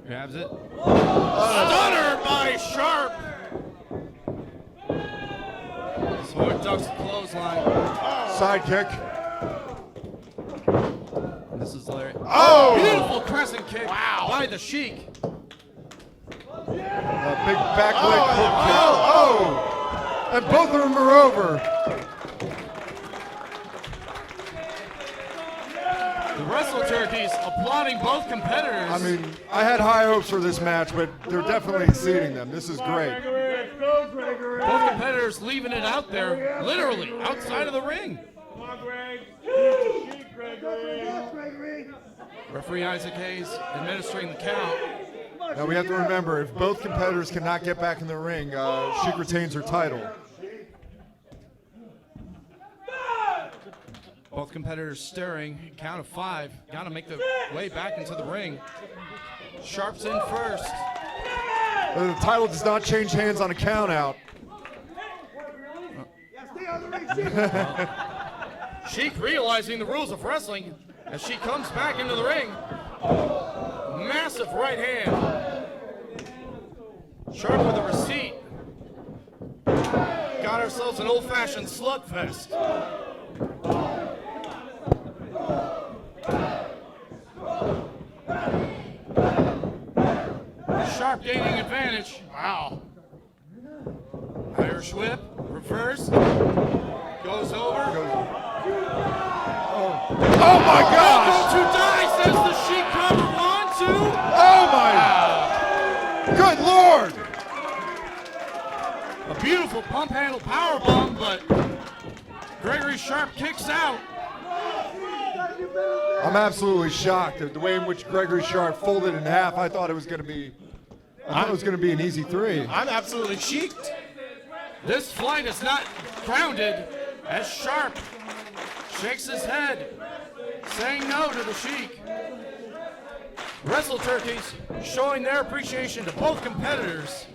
Grabs it. Stunner by Sharpe. Sword ducks the clothesline. Side kick. This is Larry. Oh! Beautiful crescent kick by the Sheik. A big back leg hook kick. Oh! And both of them are over. The Wrestle Turkeys applauding both competitors. I mean, I had high hopes for this match, but they're definitely exceeding them. This is great. Both competitors leaving it out there, literally, outside of the ring. Come on, Greg. Gregory. Referee Isaac Hayes administering the count. Now we have to remember, if both competitors cannot get back in the ring, Sheik retains her title. Both competitors stirring, count of 5. Got to make the way back into the ring. Sharpe's in first. The title does not change hands on a count out. Sheik realizing the rules of wrestling as she comes back into the ring. Massive right hand. Sharpe with a receipt. Got ourselves an old-fashioned slugfest. Sharpe gaining advantage. Wow. Irish whip, reverse, goes over. Oh my gosh! Welcome to die, says the Sheik cover. 1, 2. Oh my! Good Lord! A beautiful pump handle powerbomb, but Gregory Sharpe kicks out. I'm absolutely shocked at the way in which Gregory Sharpe folded in half. I thought it was going to be an easy 3. I'm absolutely sheiked. This flight is not grounded as Sharpe shakes his head, saying no to the Sheik. Wrestle Turkeys showing their appreciation to both competitors.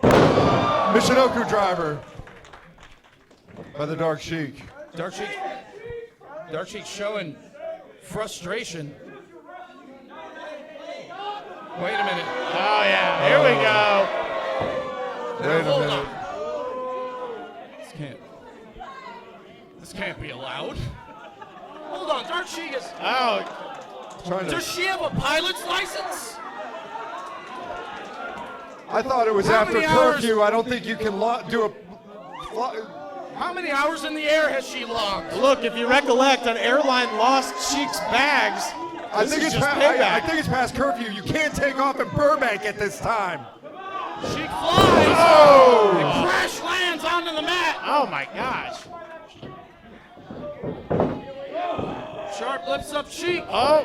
Michinoku driver by the Dark Sheik. Dark Sheik showing frustration. Wait a minute. Oh, yeah. Here we go. Wait a minute. This can't be allowed. Hold on, Dark Sheik is... Oh. Does she have a pilot's license? I thought it was How after many hours? curfew. I don't think you can do a... How many hours in the air has she logged? Look, if you recollect, an airline lost Sheik's bags. I This think is it's just I payback. think it's past curfew. You can't take off in Burbank at this time. She flies Oh! and crash lands onto the mat. Oh, my gosh. Sharpe lifts up Sheik. Oh.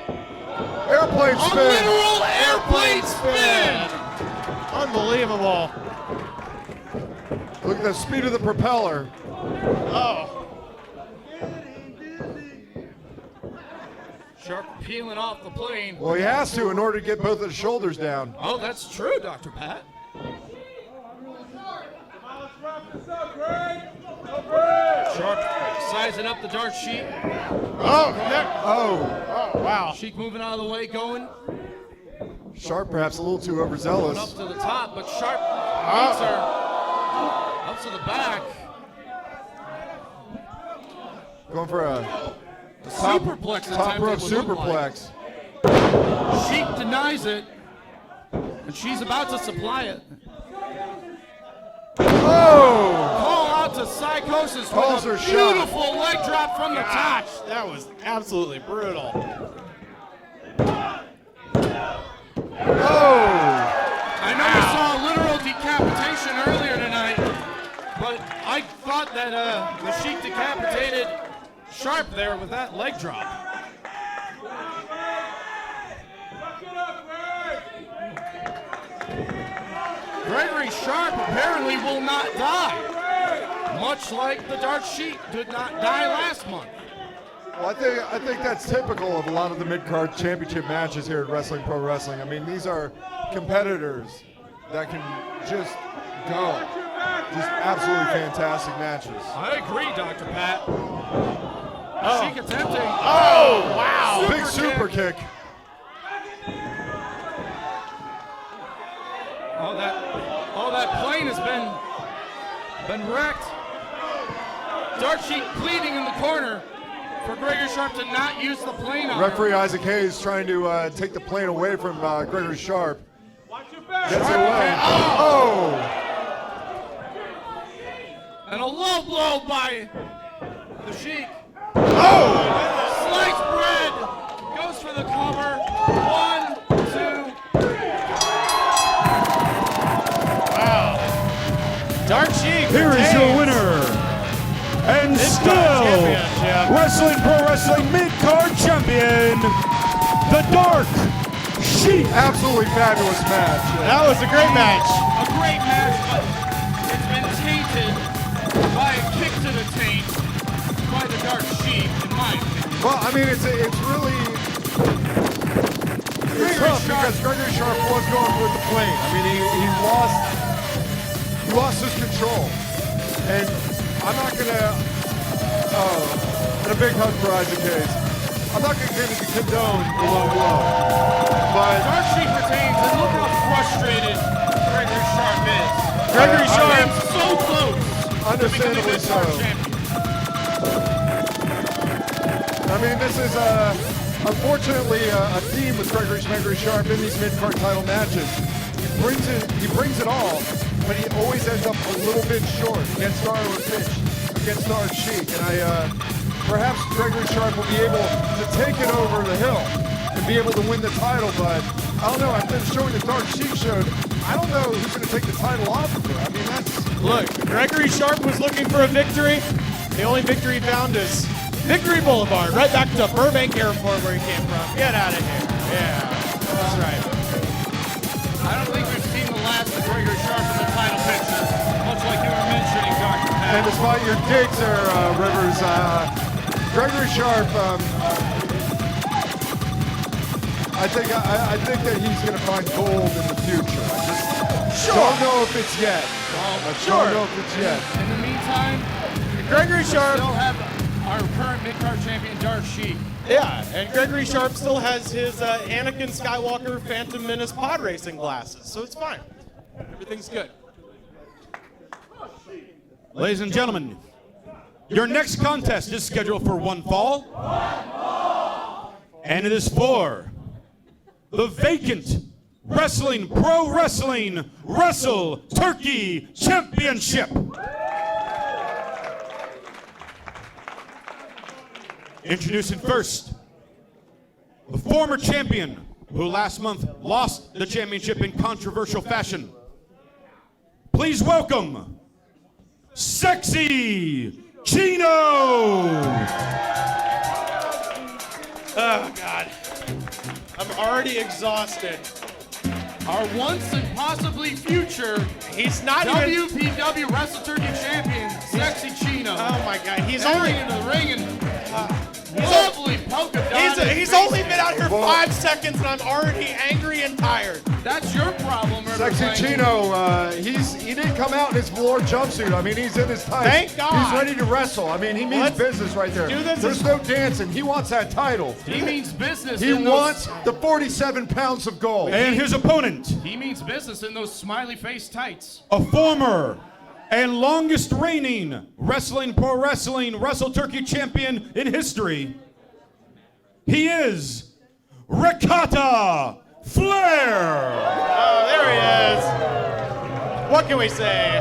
Airplane A spin. literal airplane spin. Unbelievable. Look at the speed of the propeller. Oh. Sharpe peeling off the plane. Well, he has to in order to get both of his shoulders down. Oh, that's true, Dr. Pat. Sharpe sizing up the Dark Sheik. Oh. Oh. Oh, wow. Sheik moving out of the way, going Sharpe perhaps a little too up overzealous. to the top, but Sharpe beats her up to the back. Going for a Superplex. at top times rope it would look like. superplex. Sheik denies it, and she's about to supply it. Oh! Call out to Psychosis Calls with her a shot. beautiful leg drop from the top. Gosh, that was absolutely brutal. Oh! I know we saw a literal decapitation earlier tonight, but I thought that the Sheik decapitated Sharpe there with that leg drop. Gregory Sharpe apparently will not die, much like the Dark Sheik did not die last month. Well, I think that's typical of a lot of the mid-card championship matches here at Wrestling Pro Wrestling. I mean, these are competitors that can just go. Just absolutely fantastic matches. I agree, Dr. Pat. Sheik attempting. Oh, wow. Big super kick. Oh, that plane has been wrecked. Dark Sheik pleading in the corner for Gregory Sharpe to not use the plane on her. Referee Isaac Hayes trying to take the plane away from Gregory Sharpe. Gets it Sharpe away. can- Oh! And a low blow by the Sheik. Oh! Sliced bread goes for the cover. 1, 2. Wow. Dark Sheik. Here is your winner, and still Championship. Wrestling Pro Wrestling Mid-Card Champion, the Dark Sheik. Absolutely fabulous match. That was a great match. A great match, but it's been tainted by a kick to the taint by the Dark Sheik, in my opinion. Well, I mean, it's really tough because Gregory Sharpe was going for the plane. I mean, he lost his control, and I'm not gonna. Oh, and a big hug for Isaac Hayes. I'm not gonna condone the low blow, but Dark Sheik retains, and look how frustrated Gregory Sharpe is. Gregory I Sharpe- am so close. understandably so. I mean, this is unfortunately a theme with Shmegory Sharpe in these mid-card title matches. He brings it all, but he always ends up a little bit short against Starler Pitch, against Dark Sheik, and perhaps Gregory Sharpe will be able to take it over the hill and be able to win the title, but I don't know, after showing the Dark Sheik showed, I don't know who's going to take the title off of her. I mean, that's... Look, Gregory Sharpe was looking for a victory. The only victory he found is Victory Boulevard, right back to Burbank Airport where he came from. Get out of here. Yeah, that's right. I don't think we've seen the last of Gregory Sharpe in the title picture, much like you were mentioning, Dr. Pat. And despite your digs there, Rivers, Gregory Sharpe, I think that he's going to find gold in the future. I just don't know if it's yet. Don't know if it's yet. In the meantime, Gregory Sharpe. still have our our current Midcard champion, Dark Sheik. Yeah, and Gregory Sharpe still has his Anakin Skywalker Phantom Menace pod racing glasses, so it's fine. Everything's good. Ladies and gentlemen, your next contest is scheduled for one fall. And it is for the vacant Pro Wrestling Wrestle Turkey Championship. Introducing first, the former champion who last month lost the championship in controversial fashion. Please welcome, Sexy Chino! Oh, God. I'm already exhausted. Our once and possibly future He's not even... WPW Wrestle Turkey champion, Sexy Chino. Oh, my God. He's Entering only... into the ring and lovely polka dot. He's only been out here 5 seconds, and I'm already angry and tired. That's your problem, River Sexy Chino, he didn't come out in his velour jumpsuit. I mean, he's in his tights. Thank God. He's ready to wrestle. I mean, he means business right there. do this There's no dancing. He wants that title. He means business. He wants the 47 pounds of gold. And his opponent, He means business in those smiley face tights. a former and longest reigning Pro Wrestling Wrestle Turkey champion in history. He is Ricotta Flair. Oh, there he is. What can we say?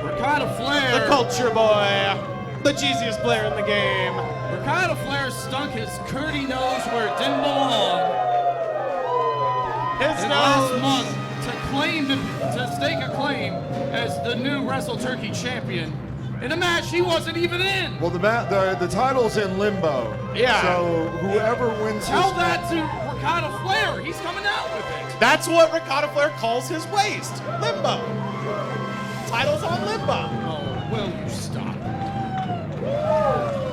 Ricotta Flair. The culture boy. The cheesiest player in the game. Ricotta Flair stunk his curdy nose where it didn't belong. His And last month to stake a claim as the new Wrestle Turkey champion in a match he wasn't even in. Well, the title's in limbo. Yeah. So whoever wins Tell his... that to Ricotta Flair. He's coming out with it. That's what Ricotta Flair calls his waist. Limbo. Title's on limbo. Oh, will you stop?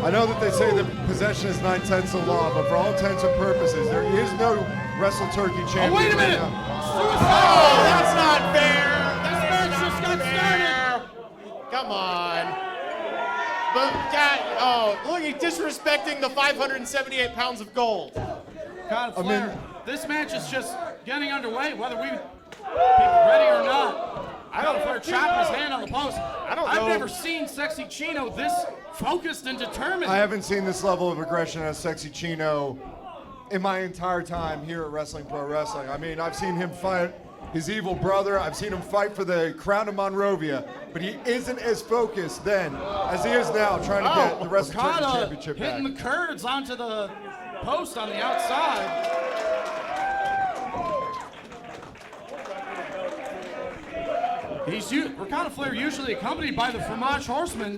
I know that they say that possession is 9/10 of law, but for all intents and purposes, there is no Wrestle Turkey champion. Oh, wait a right minute. now. Oh, that's not fair. This match just got started. Come on. But look, he's disrespecting the 578 pounds of gold. Ricotta Flair, this match is just getting underway, whether we pick ready or not. Ricotta Flair chopped his hand on the post. I've never seen Sexy Chino this focused and determined. I haven't seen this level of aggression as Sexy Chino in my entire time here at Pro Wrestling. I mean, I've seen him fight his evil brother. I've seen him fight for the crown of Monrovia, but he isn't as focused then as he is now trying to get the Wrestle Turkey Championship back. hitting the curds onto the post on the outside. Ricotta Flair usually accompanied by the Fromage Horseman,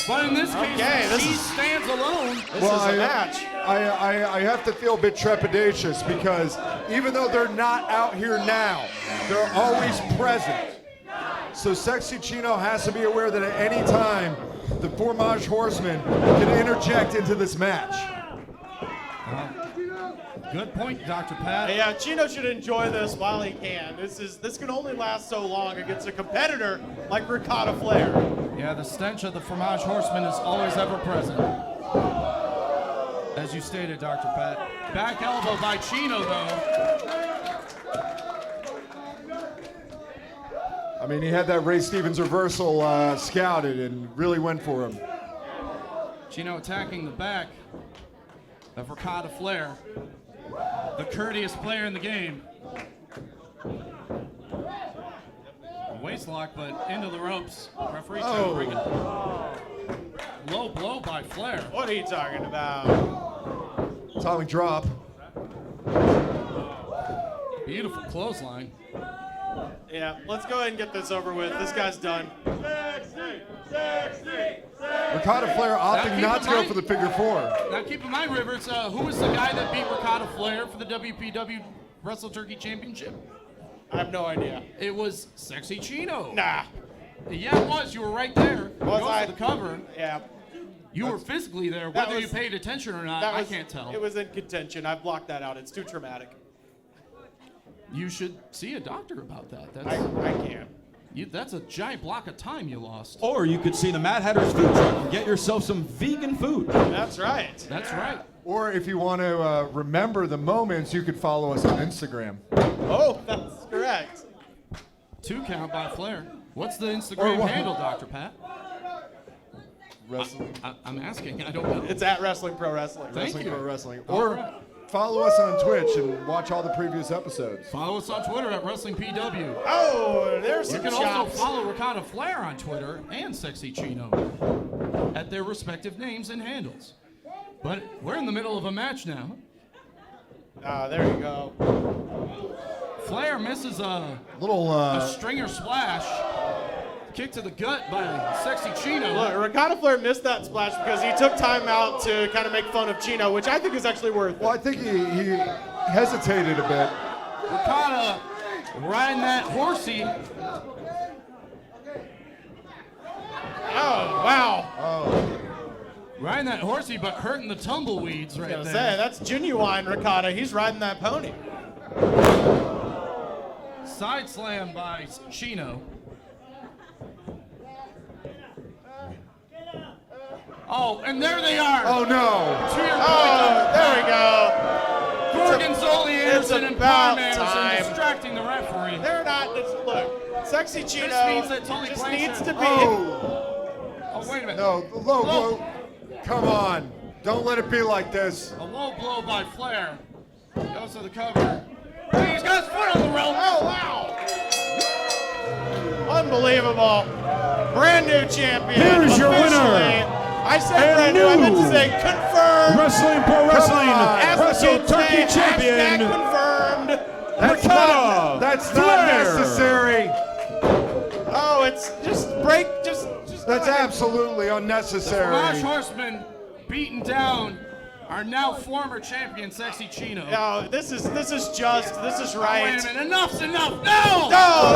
but in this case, he stands alone. This is a match. I have to feel a bit trepidatious because even though they're not out here now, they're always present. So Sexy Chino has to be aware that at any time, the Fromage Horseman can interject into this match. Good point, Dr. Pat. Yeah, Chino should enjoy this while he can. This can only last so long against a competitor like Ricotta Flair. Yeah, the stench of the Fromage Horseman is always ever present. As you stated, Dr. Pat. Back elbow by Chino, though. I mean, he had that Ray Stevens reversal scouted and really went for him. Chino attacking the back of Ricotta Flair, the courteous player in the game. Waist lock, but into the ropes. Referee bring it. Low blow by Flair. What are you talking about? Atomic drop. Beautiful clothesline. Yeah, let's go ahead and get this over with. This guy's done. Ricotta Flair opting not to go for the figure four. Now keep in mind, Rivers, who was the guy that beat Ricotta Flair for the WPW Wrestle Turkey Championship? I have no idea. It was Sexy Chino. Nah. Yeah, it was. You were right there. Was Go I? for the cover. Yeah. You were physically there. Whether you paid attention or not, I can't tell. It was in contention. I blocked that out. It's too traumatic. You should see a doctor about that. I can't. That's a giant block of time you lost. Or you could see the Mad Hatter's food truck and get yourself some vegan food. That's right. That's right. Or if you want to remember the moments, you could follow us on Instagram. Oh, that's correct. 2 count by Flair. What's the Instagram handle, Dr. Pat? Wrestling. I'm asking. I don't know. It's at Wrestling Pro Wrestling. Thank you. Pro Wrestling. All Or right. follow us on Twitch and watch all the previous episodes. Follow us on Twitter at WrestlingPW. Oh, there's You some can also chops. follow Ricotta Flair on Twitter and Sexy Chino at their respective names and handles. But we're in the middle of a match now. Ah, there you go. Flair misses a Little stringer splash. Kick to the gut by Sexy Chino. Look, Ricotta Flair missed that splash because he took time out to kind of make fun of Chino, which I think is actually worth it. Well, I think he hesitated a bit. Ricotta riding that horsey. Oh, wow. Oh. Riding that horsey, but hurting the tumbleweeds right I was there. gonna say, that's genuine Ricotta. He's riding that pony. Side slam by Chino. Oh, and there they are. Oh, no. To your Oh, there we go. Gorgonzola Anderson and about Palm Anderson time. distracting the referee. They're not. Look, Sexy Chino This means that Tony just Blanchard- needs to be. Oh, wait a minute. No, low. Come on. Don't let it be like this. A low blow by Flair. Goes to the cover. Hey, he's got his foot on the rope. Oh, wow. Unbelievable. Brand new champion. Here's your winner. Officially. I said And brand new. I meant to new say confirmed. Wrestling Pro Wrestling As the Wrestle kids Turkey say, Champion. hashtag confirmed. That's not necessary. Oh, it's just break. Just That's absolutely unnecessary. Flash Horsemen beaten down our now former champion, Sexy Chino. No, this is right. Wait a minute, enough's enough. No! No,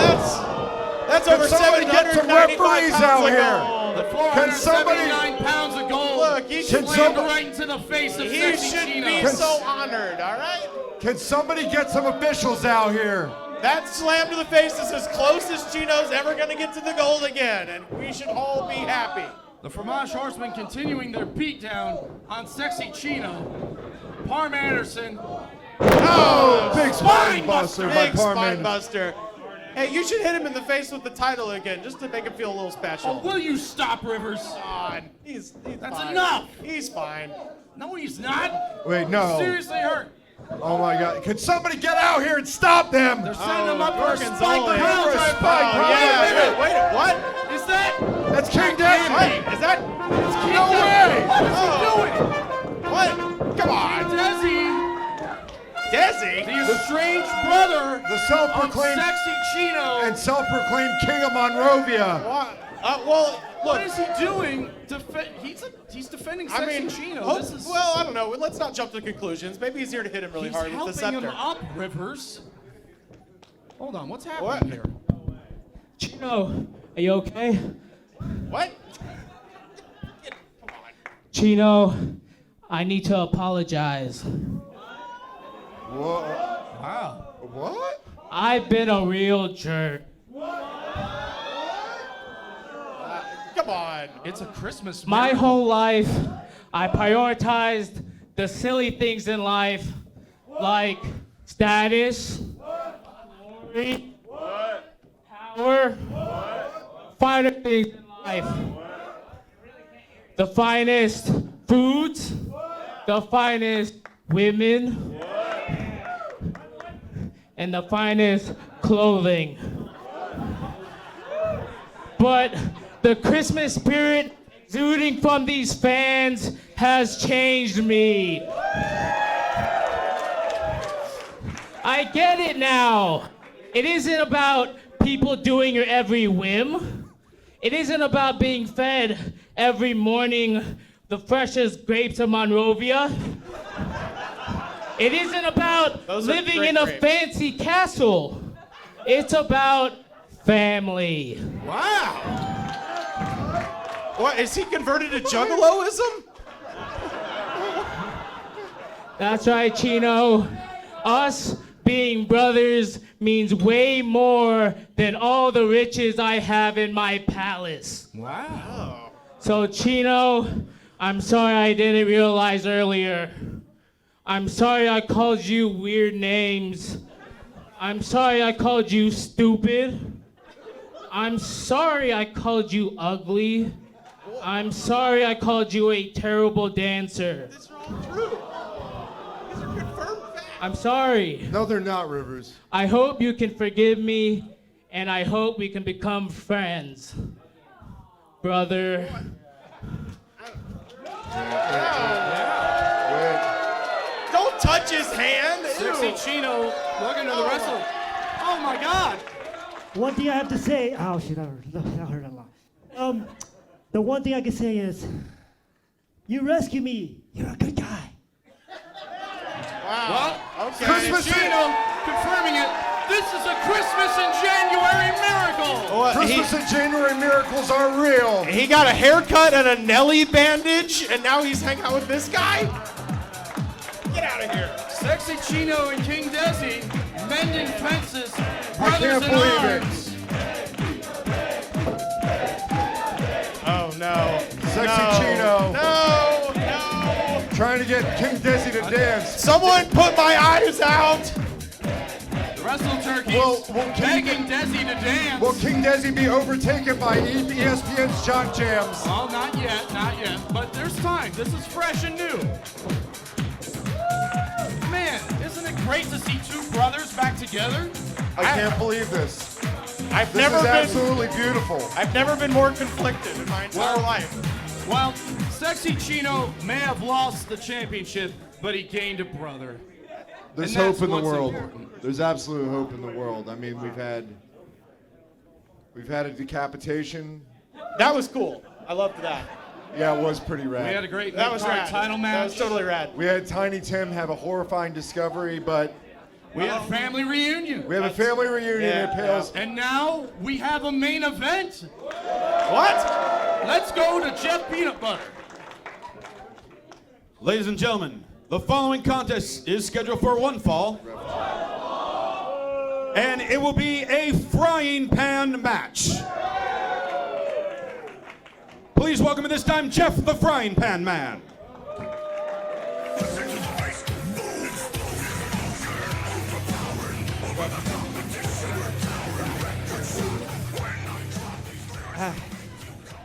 that's over somebody get some 795 referees pounds out of here? gold. The Can somebody- 479 pounds of gold. Look, he should slammed right into the face of He Sexy should Chino. be so honored. All right. Can somebody get some officials out here? That slam to the face is as close as Chino's ever going to get to the gold again, and we should all be happy. The Fromage Horsemen continuing their beatdown on Sexy Chino. Parm Anderson. Oh, Big spine buster by Big spine Parman. buster. Hey, you should hit him in the face with the title again, just to make him feel a little Oh, special. will you stop, Rivers? God, he's That's fine. enough. He's fine. No, he's not. Wait, no. Seriously hurt. Oh my God! Can somebody get out here and stop them? They're setting him up for a Gorgonzola. spike For a pound spike drive. pound. Yeah. Wait, what? Is that? That's King Can't Desi. be. Is that? No way! What is Oh. he doing? What? Come on. Desi, Desi? the estranged brother The of self-proclaimed Sexy Chino. and self-proclaimed King of Monrovia. What? Well, What look. is he doing? He's defending I Sexy mean, Chino. This is well, I don't know. Let's not jump to conclusions. Maybe he's here to hit him really he's hard with the helping him scepter. up, Rivers. Hold on, what's happening What? here? Chino, are you okay? What? Chino, I need to apologize. Whoa. Wow. What? I've been a real jerk. Come on. It's a Christmas My miracle. whole life, I prioritized the silly things in life, like status, glory, power, finer things in life. The finest foods, the finest women, and the finest clothing. But the Christmas spirit exuding from these fans has changed me. I get it now. It isn't about people doing your every whim. It isn't about being fed every morning the freshest grapes of Monrovia. It isn't about Those are living great in a grapes. fancy castle. It's about family. Wow. What, is he converted to juggaloism? That's right, Chino. Us being brothers means way more than all the riches I have in my palace. Wow. So, Chino, I'm sorry I didn't realize earlier. I'm sorry I called you weird names. I'm sorry I called you stupid. I'm sorry I called you ugly. I'm sorry I called you a terrible dancer. These are all true. These are confirmed facts. I'm sorry. No, they're not, Rivers. I hope you can forgive me, and I hope we can become friends. Brother. Don't touch his hand. Sexy Ew. Chino, welcome to the wrestle. Oh my God. One thing I have to say, oh shit, I heard a lot. The one thing I can say is, you rescue me. You're a good guy. Well, Okay. Christmas Chino confirming it. This is a Christmas in January miracle. Christmas and January miracles are real. He got a haircut and a Nelly bandage, and now he's hanging out with this guy? Get out of here. Sexy Chino and King Desi mending fences, I brothers can't in believe arms. it. Oh no. Sexy Chino. No, no. Trying to get King Desi to dance. Someone put my eyes out. The wrestle turkeys Will begging Desi to dance. Will King Desi be overtaken by ESPN's Jock Jams? Well, not yet, not yet. But there's time. This is fresh and new. Man, isn't it great to see two brothers back together? I can't believe this. I've This never is been absolutely beautiful. I've never been more conflicted in my entire life. Well, Sexy Chino may have lost the championship, but he gained a brother. There's And that's hope in the what's world. important. There's absolute hope in the world. I mean, we've had a decapitation. That was cool. I loved that. Yeah, it was pretty rad. We had a great That was Midcard rad. title match. That was totally rad. We had Tiny Tim have a horrifying discovery, but We had a family reunion. we have a family reunion Yeah, at Pales. And now we have a main event. What? Let's go to Jeff Peanut Butter. Ladies and gentlemen, the following contest is scheduled for one fall. And it will be a frying pan match. Please welcome at this time Jeff the Frying Pan Man.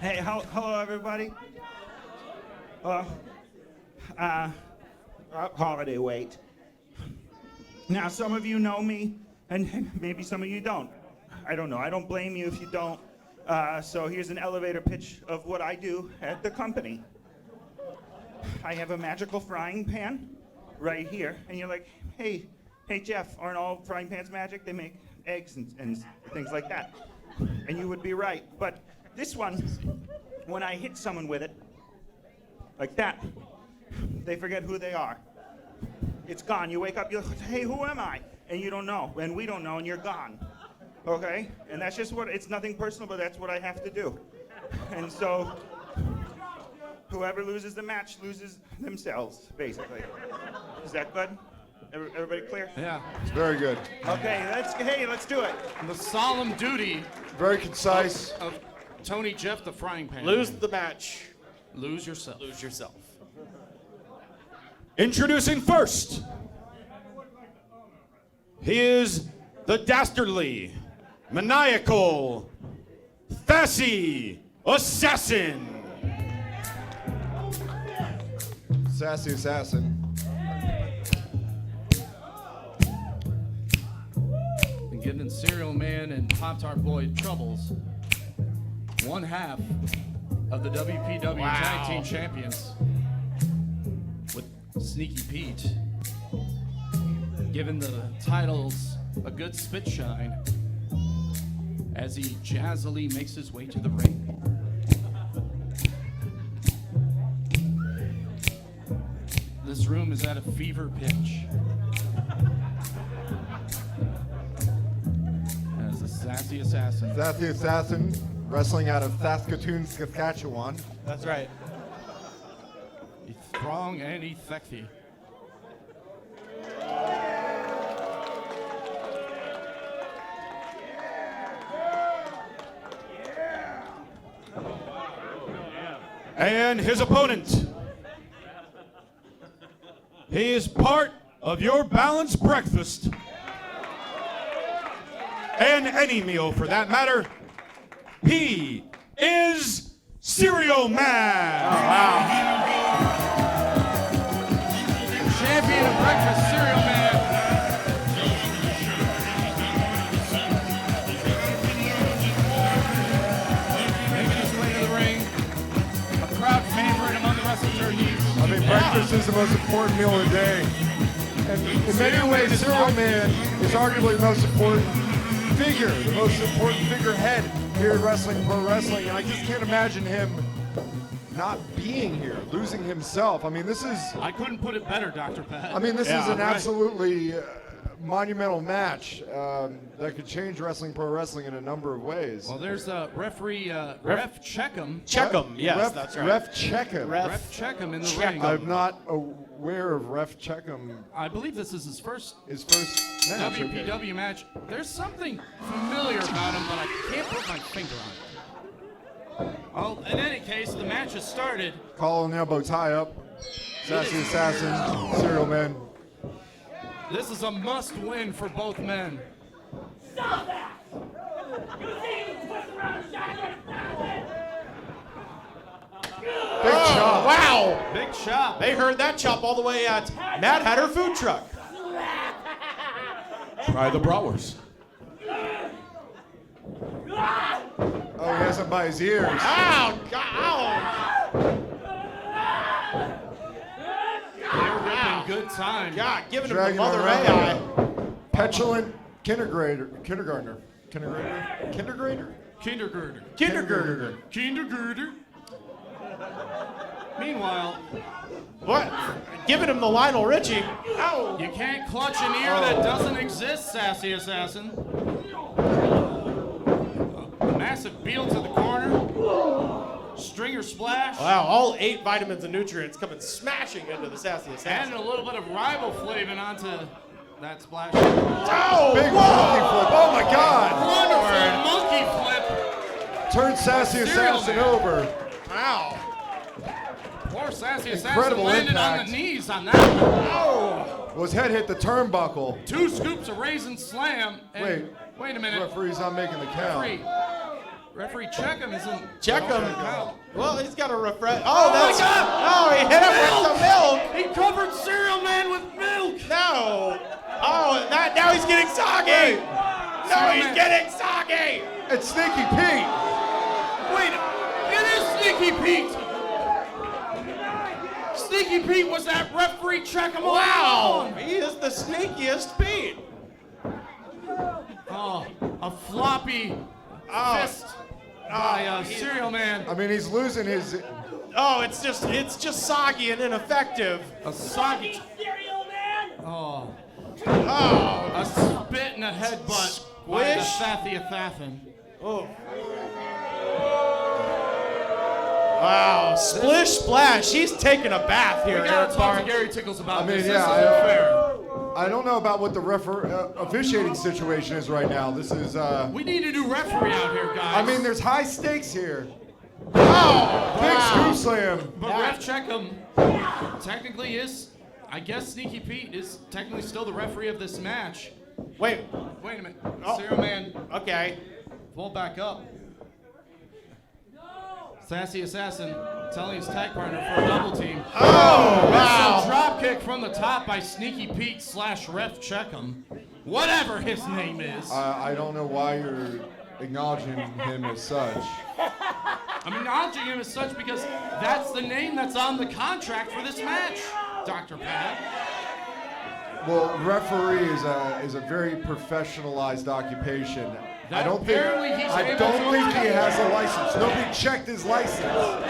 Hey, hello everybody. Holiday wait. Now some of you know me, and maybe some of you don't. I don't know. I don't blame you if you don't. So here's an elevator pitch of what I do at the company. I have a magical frying pan right here, and you're like, hey Jeff, aren't all frying pans magic? They make eggs and things like that. And you would be right, but this one, when I hit someone with it, like that, they forget who they are. It's gone. You wake up, you're like, hey, who am I? And you don't know, and we don't know, and you're gone. Okay? And that's just it's nothing personal, but that's what I have to do. And so, whoever loses the match loses themselves, basically. Is that good? Everybody clear? Yeah. It's very good. Okay, let's do it. The solemn duty Very concise. of Tony Jeff the Frying Pan. Lose the match. Lose yourself. Lose yourself. Introducing first, he is the dastardly, maniacal, Sassy Assassin. Sassy Assassin. Been getting Cereal Man and Pop-Tart Boy troubles. One half of the WPW Tag Team Champions with Sneaky Pete. Giving the titles a good spit shine as he jazzily makes his way to the ring. This room is at a fever pitch. As the Sassy Assassin. Sassy Assassin, wrestling out of Saskatoon, Saskatchewan. That's right. He's strong and he's sexy. And his opponent. He is part of your balanced breakfast. And any meal for that matter. He is Cereal Man. Oh, wow. Champion of breakfast, Cereal Man. Making his way to the ring. A crowd favorite among the wrestling turkeys. I mean, breakfast is the most important meal of the day. And in many ways, Cereal Man is arguably the most important figure, the most important figurehead here in wrestling, pro wrestling. And I just can't imagine him not being here, losing himself. I mean, this is... I couldn't put it better, Dr. Pat. I mean, this is an absolutely monumental match that could change wrestling, pro wrestling in a number of ways. Well, there's referee Ref Checkham. Checkham, yes, that's right. Ref Checkham. Ref Checkham in the ring. I'm not aware of Ref Checkham. I believe this is his first match. WPW match. There's something familiar about him, but I can't put my finger on it. Well, in any case, the match has started. Collar and elbow tie up. Sassy Assassin, Cereal Man. This is a must-win for both men. Stop that! You see him twist around the shotgun. Big chop. Wow. Big chop. They heard that chop all the way at Mad Hatter Food Truck. Try the bratwurst. Oh, he has him by his ears. Ow! Ow! They're ripping good time. God, giving him Dragging the Mother around. AI. Petulant kindergartner. Kindergartner. Meanwhile, what? Giving him the Lionel Richie. Ow! You can't clutch an ear that doesn't exist, Sassy Assassin. A massive beetle to the corner. Stringer splash. Wow, all 8 vitamins and nutrients coming smashing into the Sassy Assassin. And a little bit of riboflavin onto that splash. Oh! Big monkey flip. Oh my God. Wonderful monkey flip. Turn Sassy Assassin over. Wow. Poor Sassy Assassin Incredible landed impact. on the knees on that one. Oh! Well, his head hit the turnbuckle. 2 scoops of raisin slam. And wait a minute. Referee's not making the count. Referee Checkham isn't. Checkham. Well, he's got a refresh. Oh, that's. My God. Oh, he hit him with the milk. He covered Cereal Man with milk. No. Oh, now he's getting soggy. No, he's getting soggy. It's Sneaky Pete. Wait, it is Sneaky Pete. Sneaky Pete was that referee Checkham all along. He is the sneakiest Pete. Oh, a floppy fist by Cereal Man. I mean, he's losing his. Oh, it's just soggy and ineffective. A soggy. Cereal Man! Oh. Oh. A spit and a headbutt by the Sassy Assassin. Oh. Wow, splish splash. He's taking a bath here. We gotta talk to Gary Tickles about this. This isn't fair. I don't know about what the officiating situation is right now. This is. We need a new referee out here, guys. I mean, there's high stakes here. Oh! Big screw slam. But Ref Checkham technically is, I guess Sneaky Pete is technically still the referee of this match. Wait a minute. Cereal Man. Okay. Pull back up. Sassy Assassin telling his tag partner for a double team. Oh, wow. It's a drop kick from the top by Sneaky Pete / Ref Checkham. Whatever his name is. I don't know why you're acknowledging him as such. I'm acknowledging him as such because that's the name that's on the contract for this match, Dr. Pat. Well, referee is a very professionalized occupation. I don't think he has a license. Nobody checked his license.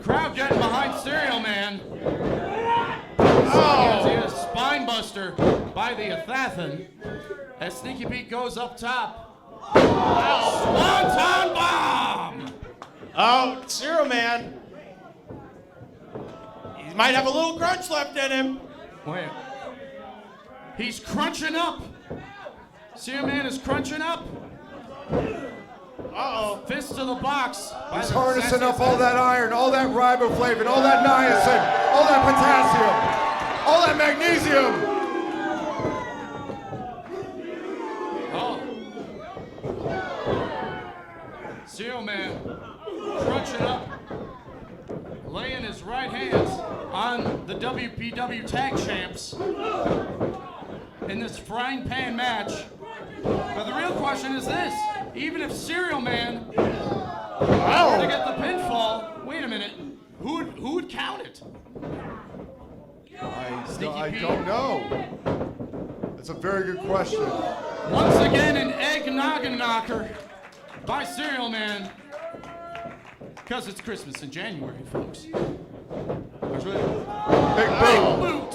Crowd getting behind Cereal Man. Oh! A spine buster by the Assassin as Sneaky Pete goes up top. Swanton bomb! Oh, Cereal Man. He might have a little crunch left in him. Wait. He's crunching up. Cereal Man is crunching up. Uh-oh. Fist to the box. He's harnessing up all that iron, all that riboflavin, all that niacin, all that potassium, all that magnesium. Oh. Cereal Man crunching up, laying his right hands on the WPW Tag Champs in this frying pan match. But the real question is this: even if Cereal Man were to get the pinfall, wait a minute, who would count it? I don't know. That's a very good question. Once again, an egg noggin knocker by Cereal Man. Because it's Christmas in January, folks. That's right. Big boot.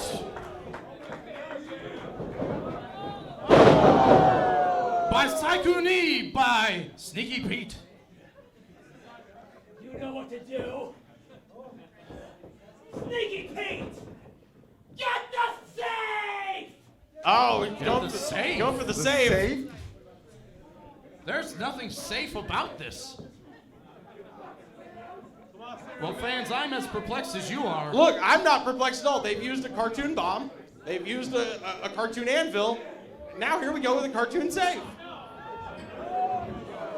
By Saikuni by Sneaky Pete. You know what to do. Sneaky Pete! Get the safe! Oh, Go for the save. Go for the save. There's nothing safe about this. Well, fans, I'm as perplexed as you are. Look, I'm not perplexed at all. They've used a cartoon bomb. They've used a cartoon anvil. Now here we go with a cartoon save.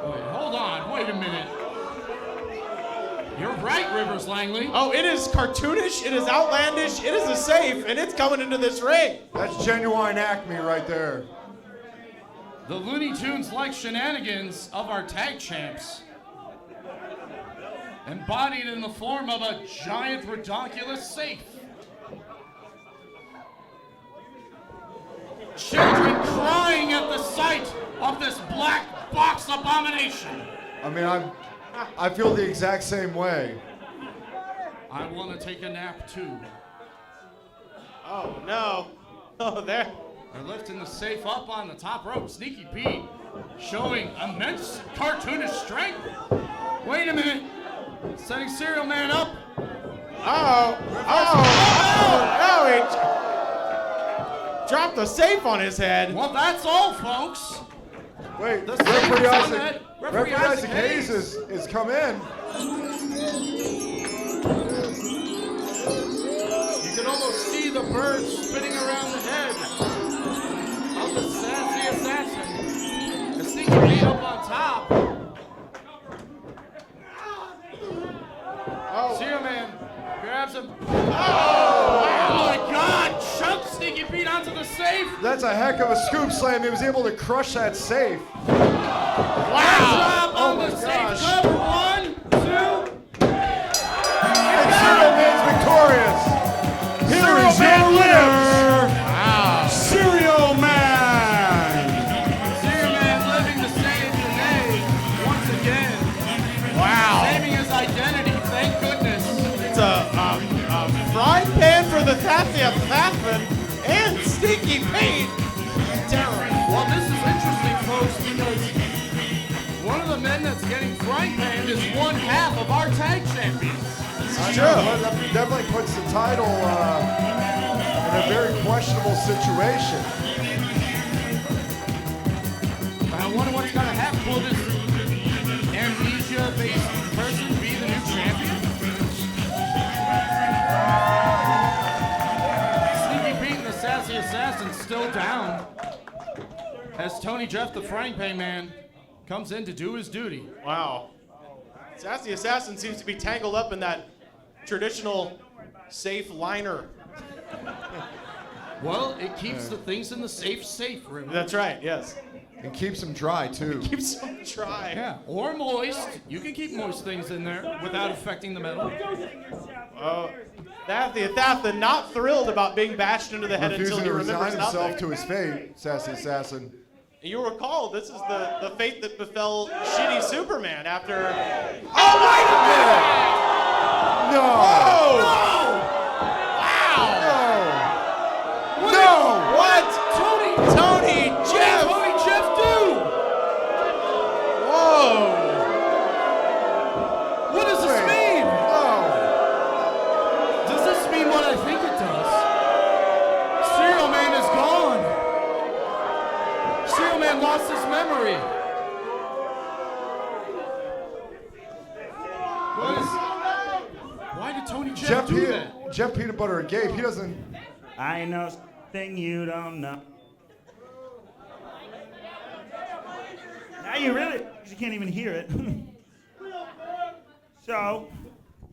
Wait, hold on. Wait a minute. You're right, Rivers Langley. Oh, it is cartoonish. It is outlandish. It is a save, and it's coming into this ring. That's genuine Acme right there. The Looney Tunes-like shenanigans of our tag champs, embodied in the form of a giant, redonkulous safe. Children crying at the sight of this black box abomination. I mean, I feel the exact same way. I want to take a nap too. Oh no! Oh, there. They're lifting the safe up on the top rope. Sneaky Pete showing immense cartoonish strength. Wait a minute. Setting Cereal Man up. Oh, he dropped the safe on his head. Well, that's all, folks. Wait, The Referee safe's on that. Referee Isaac Hayes is come in. You can almost see the birds spinning around the head of the sassy assassin. The Sneaky Pete up on top. Cereal Man grabs him. Oh my God! Chucked Sneaky Pete onto the safe. That's a heck of a scoop slam. He was able to crush that safe. Wow! Drop on the safe cover. 1, 2. And Cereal Man's victorious. Here is your winner. Wow. Cereal Man. Cereal Man living to save the day once again. Wow. Saving his identity. Thank goodness. It's a frying pan for the Thathian and Sneaky Pete. Well, this is interesting, folks, because one of the men that's getting frying panned is one half of our tag champions. This is true. That definitely puts the title in a very questionable situation. I wonder what's going to happen. Will this amnesia-based person be the new champion? Sneaky Pete and the Sassy Assassin still down as Tony Jeff, the frying pan man, comes in to do his duty. Wow. Sassy Assassin seems to be tangled up in that traditional safe liner. Well, it keeps the things in the safe, River. That's right, yes. And keeps them dry, too. Keeps them dry. Yeah, or moist. You can keep moist things in there without affecting the metal. Thathian not thrilled about being bashed into the head until Refusing he to resign remembers himself nothing. to his fate, Sassy Assassin. You'll recall, this is the fate that befell shitty Superman after... Oh, wait a minute! No! Whoa! Wow! No! What? Tony Jeff! Tony Jeff do? Whoa! What does this mean? Oh! Does this mean what I think it does? Cereal Man is gone. Cereal Man lost his memory. Jeff Peanut Butter or Gabe, he doesn't... I know something you don't know. Now you can't even hear it. So,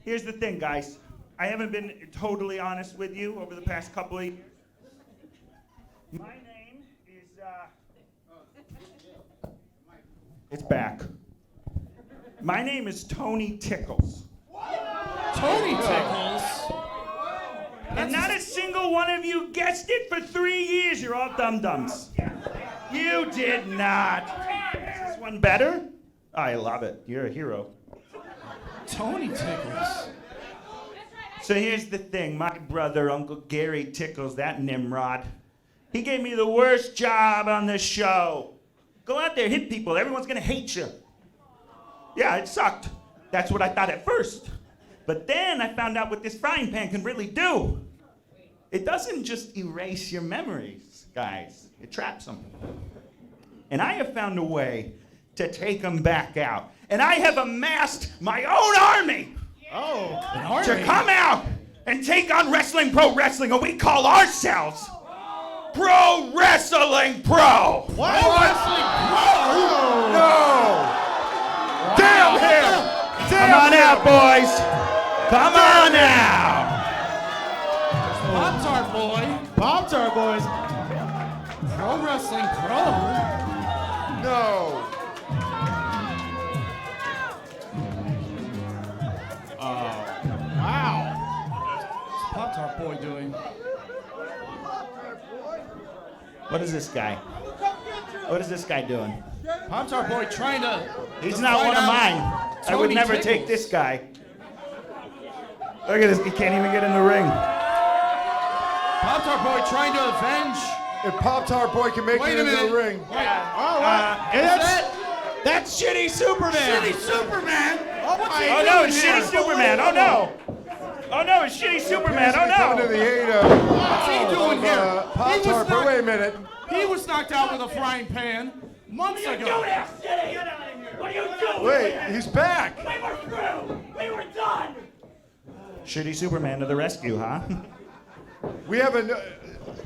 here's the thing, guys. I haven't been totally honest with you over the past couple of years. My name is, it's back. My name is Tony Tickles. Tony Tickles? And not a single one of you guessed it for 3 years. You're all dum-dums. You did not. Is this one better? I love it. You're a hero. Tony Tickles. So here's the thing. My brother, Uncle Gary Tickles, that Nimrod, he gave me the worst job on the show. Go out there, hit people. Everyone's going to hate you. Yeah, it sucked. That's what I thought at first. But then I found out what this frying pan can really do. It doesn't just erase your memories, guys. It traps them. And I have found a way to take them back out. And I have amassed my own army. Oh, an army? To come out and take on pro wrestling, and we call ourselves Pro Wrestling Pro. What? Pro Wrestling Pro? No. Wow. Damn him. Come on out, boys. Come on out. Pop-Tart boy. Pop-Tart boys. Pro Wrestling Pro? No. Wow. What's Pop-Tart boy doing? What is this guy? What is this guy doing? Pop-Tart boy trying to... He's not one of mine. I would never take this guy. Look at this. He can't even get in the ring. Pop-Tart boy trying to avenge... If Pop-Tart boy can make it into the ring. That's Shitty Superman. Shitty Superman? Oh, what's he Oh no, doing it's here? Shitty Superman. Oh no. Oh no, it's Shitty Superman. Oh Coming to no. the aid What's he doing here? Pop-Tart, but wait a minute. He was knocked out with a frying pan months ago. Get out of here! What are you doing? Wait, he's back. We were through! We were done! Shitty Superman to the rescue, huh? We have a...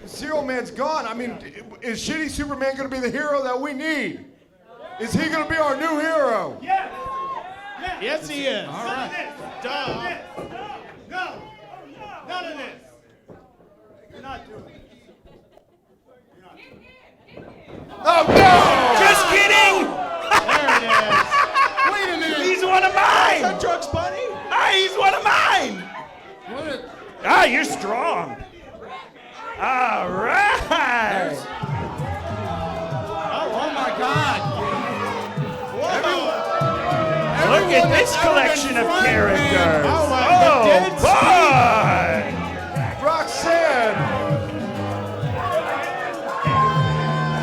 Serial Man's gone. I mean, is Shitty Superman going to be the hero that we need? Is he going to be our new hero? Yes! Yes, he is. All right. Duh. No! None of this! You're not doing it. Oh no! Just kidding! There it is. Wait a minute. He's one of mine! Is that Trucks Bunny? Ah, he's one of mine! Ah, you're strong. All right! Oh my God! Look at this collection of characters. Oh my boy! Roxanne!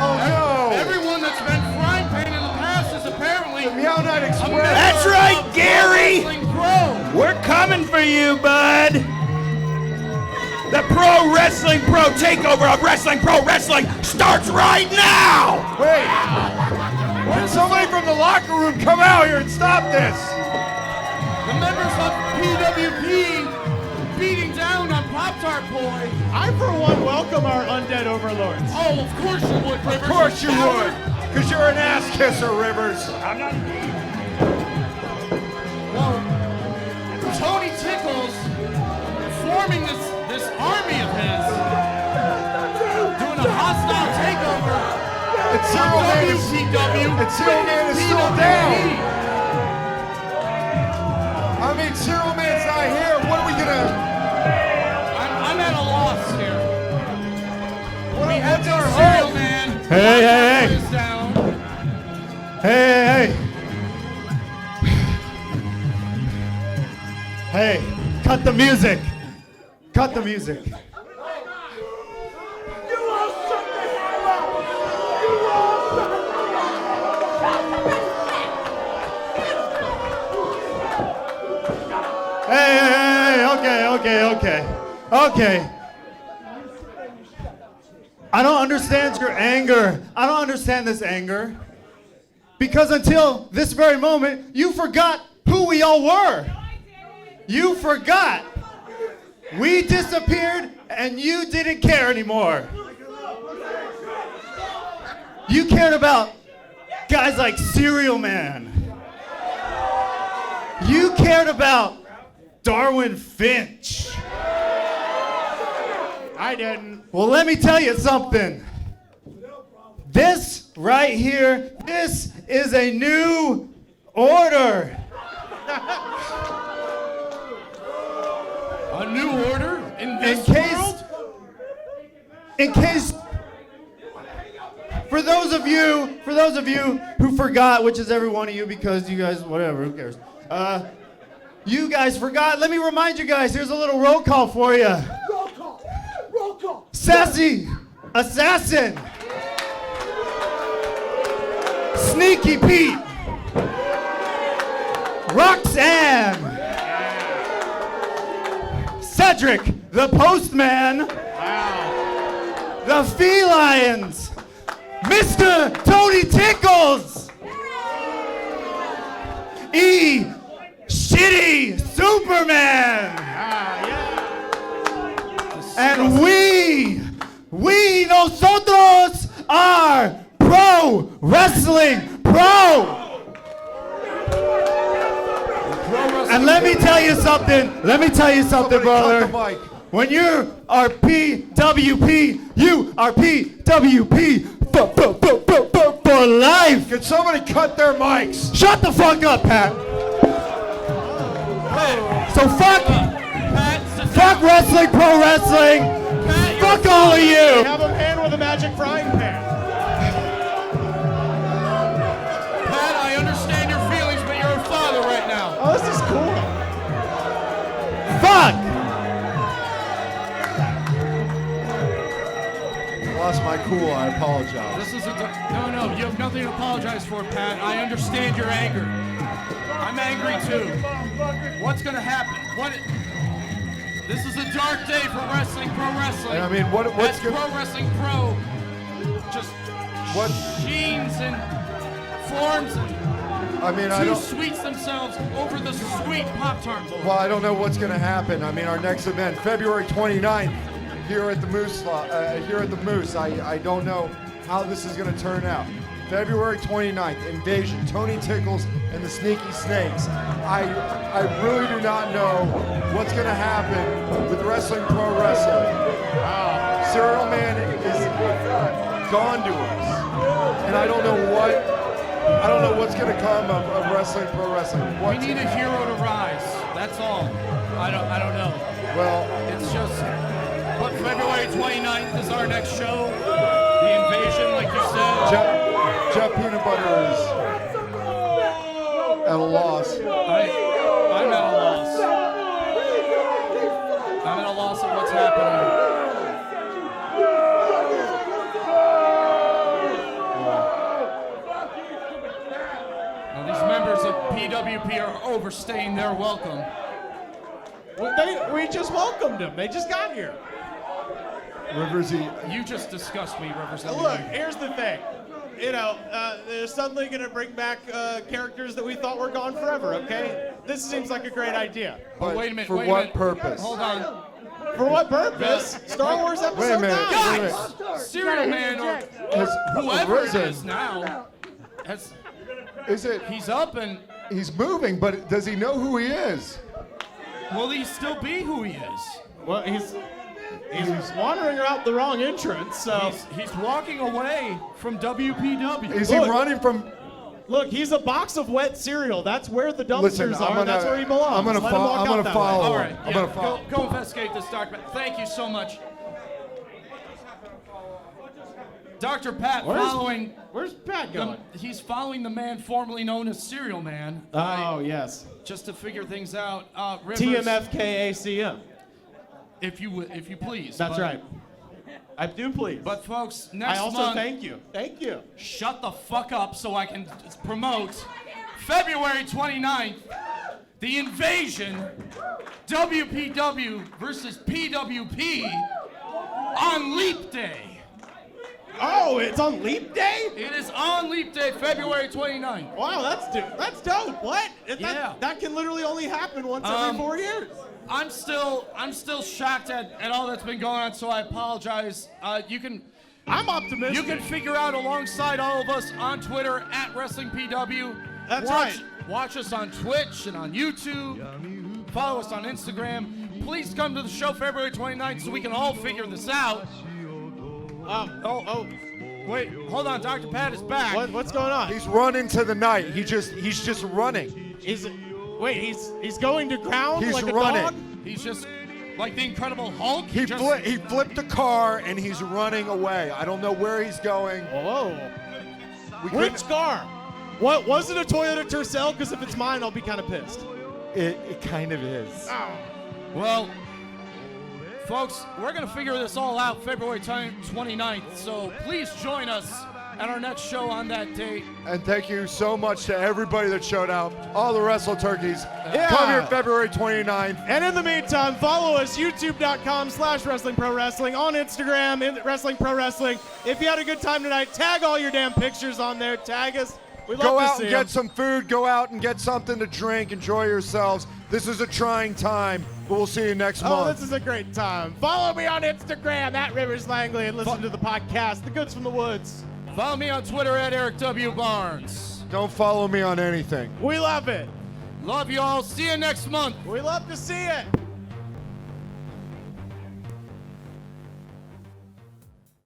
Oh no! Everyone that's been frying pan in the past is apparently... Meow Night Express! That's right, Gary! Wrestling Pro. We're coming for you, bud! The Pro Wrestling Pro takeover of Wrestling Pro Wrestling starts right now! Wait! Can somebody from the locker room come out here and stop this? The members of PWP beating down on Pop-Tart boy. I, for one, welcome our undead overlords. Oh, of course you would, Rivers. Of course you would! Because you're an ass kisser, Rivers. I'm not. Well, Tony Tickles forming this army of his, doing a hostile takeover. And Serial Man is, WPW. and Serial Man is still down. I mean, Serial Man's not here. What are we gonna? I'm at a loss here. What's our Serial hope? Man. Hey. Is down. Hey. Hey, cut the music. Cut the music. Hey, okay. I don't understand your anger. I don't understand this anger. Because until this very moment, you forgot who we all were. You forgot. We disappeared and you didn't care anymore. You cared about guys like Cereal Man. You cared about Darwin Finch. I didn't. Well, let me tell you something. This right here, this is a new order. A new order in this world? In case, for those of you who forgot, which is every one of you because you guys, whatever, who cares? You guys forgot. Let me remind you guys. Here's a little roll call for you. Roll call. Roll call. Sassy Assassin. Sneaky Pete. Roxanne. Cedric, the Postman. The Felines. Mr. Tony Tickles. Shitty Superman. And we nosotros are pro wrestling pro. And let me tell you something, brother. When you are PWP, you are PWP for life. Can somebody cut their mics? Shut the fuck up, Pat. So fuck wrestling, pro wrestling. Fuck all of you. Have him hand with a magic frying pan. Pat, I understand your feelings, but you're a father right now. Oh, this is cool. Fuck. Lost my cool. I apologize. This is no. You have nothing to apologize for, Pat. I understand your anger. I'm angry too. What's gonna happen? This is a dark day for wrestling, pro wrestling. I mean, what's pro wrestling pro? Just what sheens and forms and two sweets themselves over the sweet Pop-Tart bowl. Well, I don't know what's going to happen. I mean, our next event, February 29th, here at the Moose. I don't know how this is going to turn out. February 29th, Invasion, Tony Tickles and the Sneaky Snakes. I really do not know what's going to happen with Wrestling Pro Wrestling. Serial Man is gone to us, and I don't know what's going to come of Wrestling Pro Wrestling. We need a hero to rise. That's all. I don't know. Well, it's just. But February 29th is our next show. The Invasion, like you said. Jeff Peanut Butter is at a loss. I'm at a loss. I'm at a loss of what's happening. Now these members of PWP are overstaying their welcome. We just welcomed them. They just got here. Riversy. You just disgust me, Riversy. Look, here's the thing. They're suddenly going to bring back characters that we thought were gone forever, okay? This seems like a great idea. But wait a minute. For what purpose? Hold on. For what purpose? Star Wars Episode 9. Wait a minute. Guys! Serial Man or whoever it is now. He's up and... He's moving, but does he know who he is? Will he still be who he is? Well, he's wandering out the wrong entrance, so... He's walking away from WPW. Is he running from... Look, he's a box of wet cereal. That's where the dumpsters are. That's where he belongs. I'm gonna follow. All right, I'm gonna follow. Go investigate this document. Thank you so much. Dr. Pat Where's Pat going? He's following the man formerly known as Serial Man. Oh, yes. Just to figure things out. Rivers, TMFKACM. If you please. That's right. I do please. But folks, next month... I also thank you. Thank you. Shut the fuck up so I can promote February 29th, The Invasion, WPW versus PWP on Leap Day. Oh, it's on Leap Day? It is on Leap Day, February 29th. Wow, that's dope. What? That can literally only happen once every 4 years. I'm still shocked at all that's been going on, so I apologize. I'm optimistic. You can figure out alongside all of us on Twitter at WrestlingPW. That's right. Watch us on Twitch and on YouTube. Follow us on Instagram. Please come to the show February 29th so we can all figure this out. Wait, hold on. Dr. Pat is back. What's going on? He's running to the night. He's just running. He's going to ground He's like running. a dog? He's just like the Incredible Hulk. He flipped a car and he's running away. I don't know where he's going. Whoa. Which car? What, was it a Toyota Tercel? Because if it's mine, I'll be kind of pissed. It kind of is. Oh. Well, folks, we're going to figure this all out February 29th, so please join us at our next show on that date. And thank you so much to everybody that showed up, all the Wrestle Turkeys. Come here February 29th. And in the meantime, follow us, youtube.com/Wrestling Pro Wrestling, on Instagram, Wrestling Pro Wrestling. If you had a good time tonight, tag all your damn pictures on there. Tag us. We'd love Go to out see and 'em. get some food. Go out and get something to drink. Enjoy yourselves. This is a trying time, but we'll see you next month. This is a great time. Follow me on Instagram, at Rivers Langley, and listen to the podcast, The Goods from the Woods. Follow me on Twitter at Eric W. Barnes. Don't follow me on anything. We love it. Love you all. See you next month. We love to see it.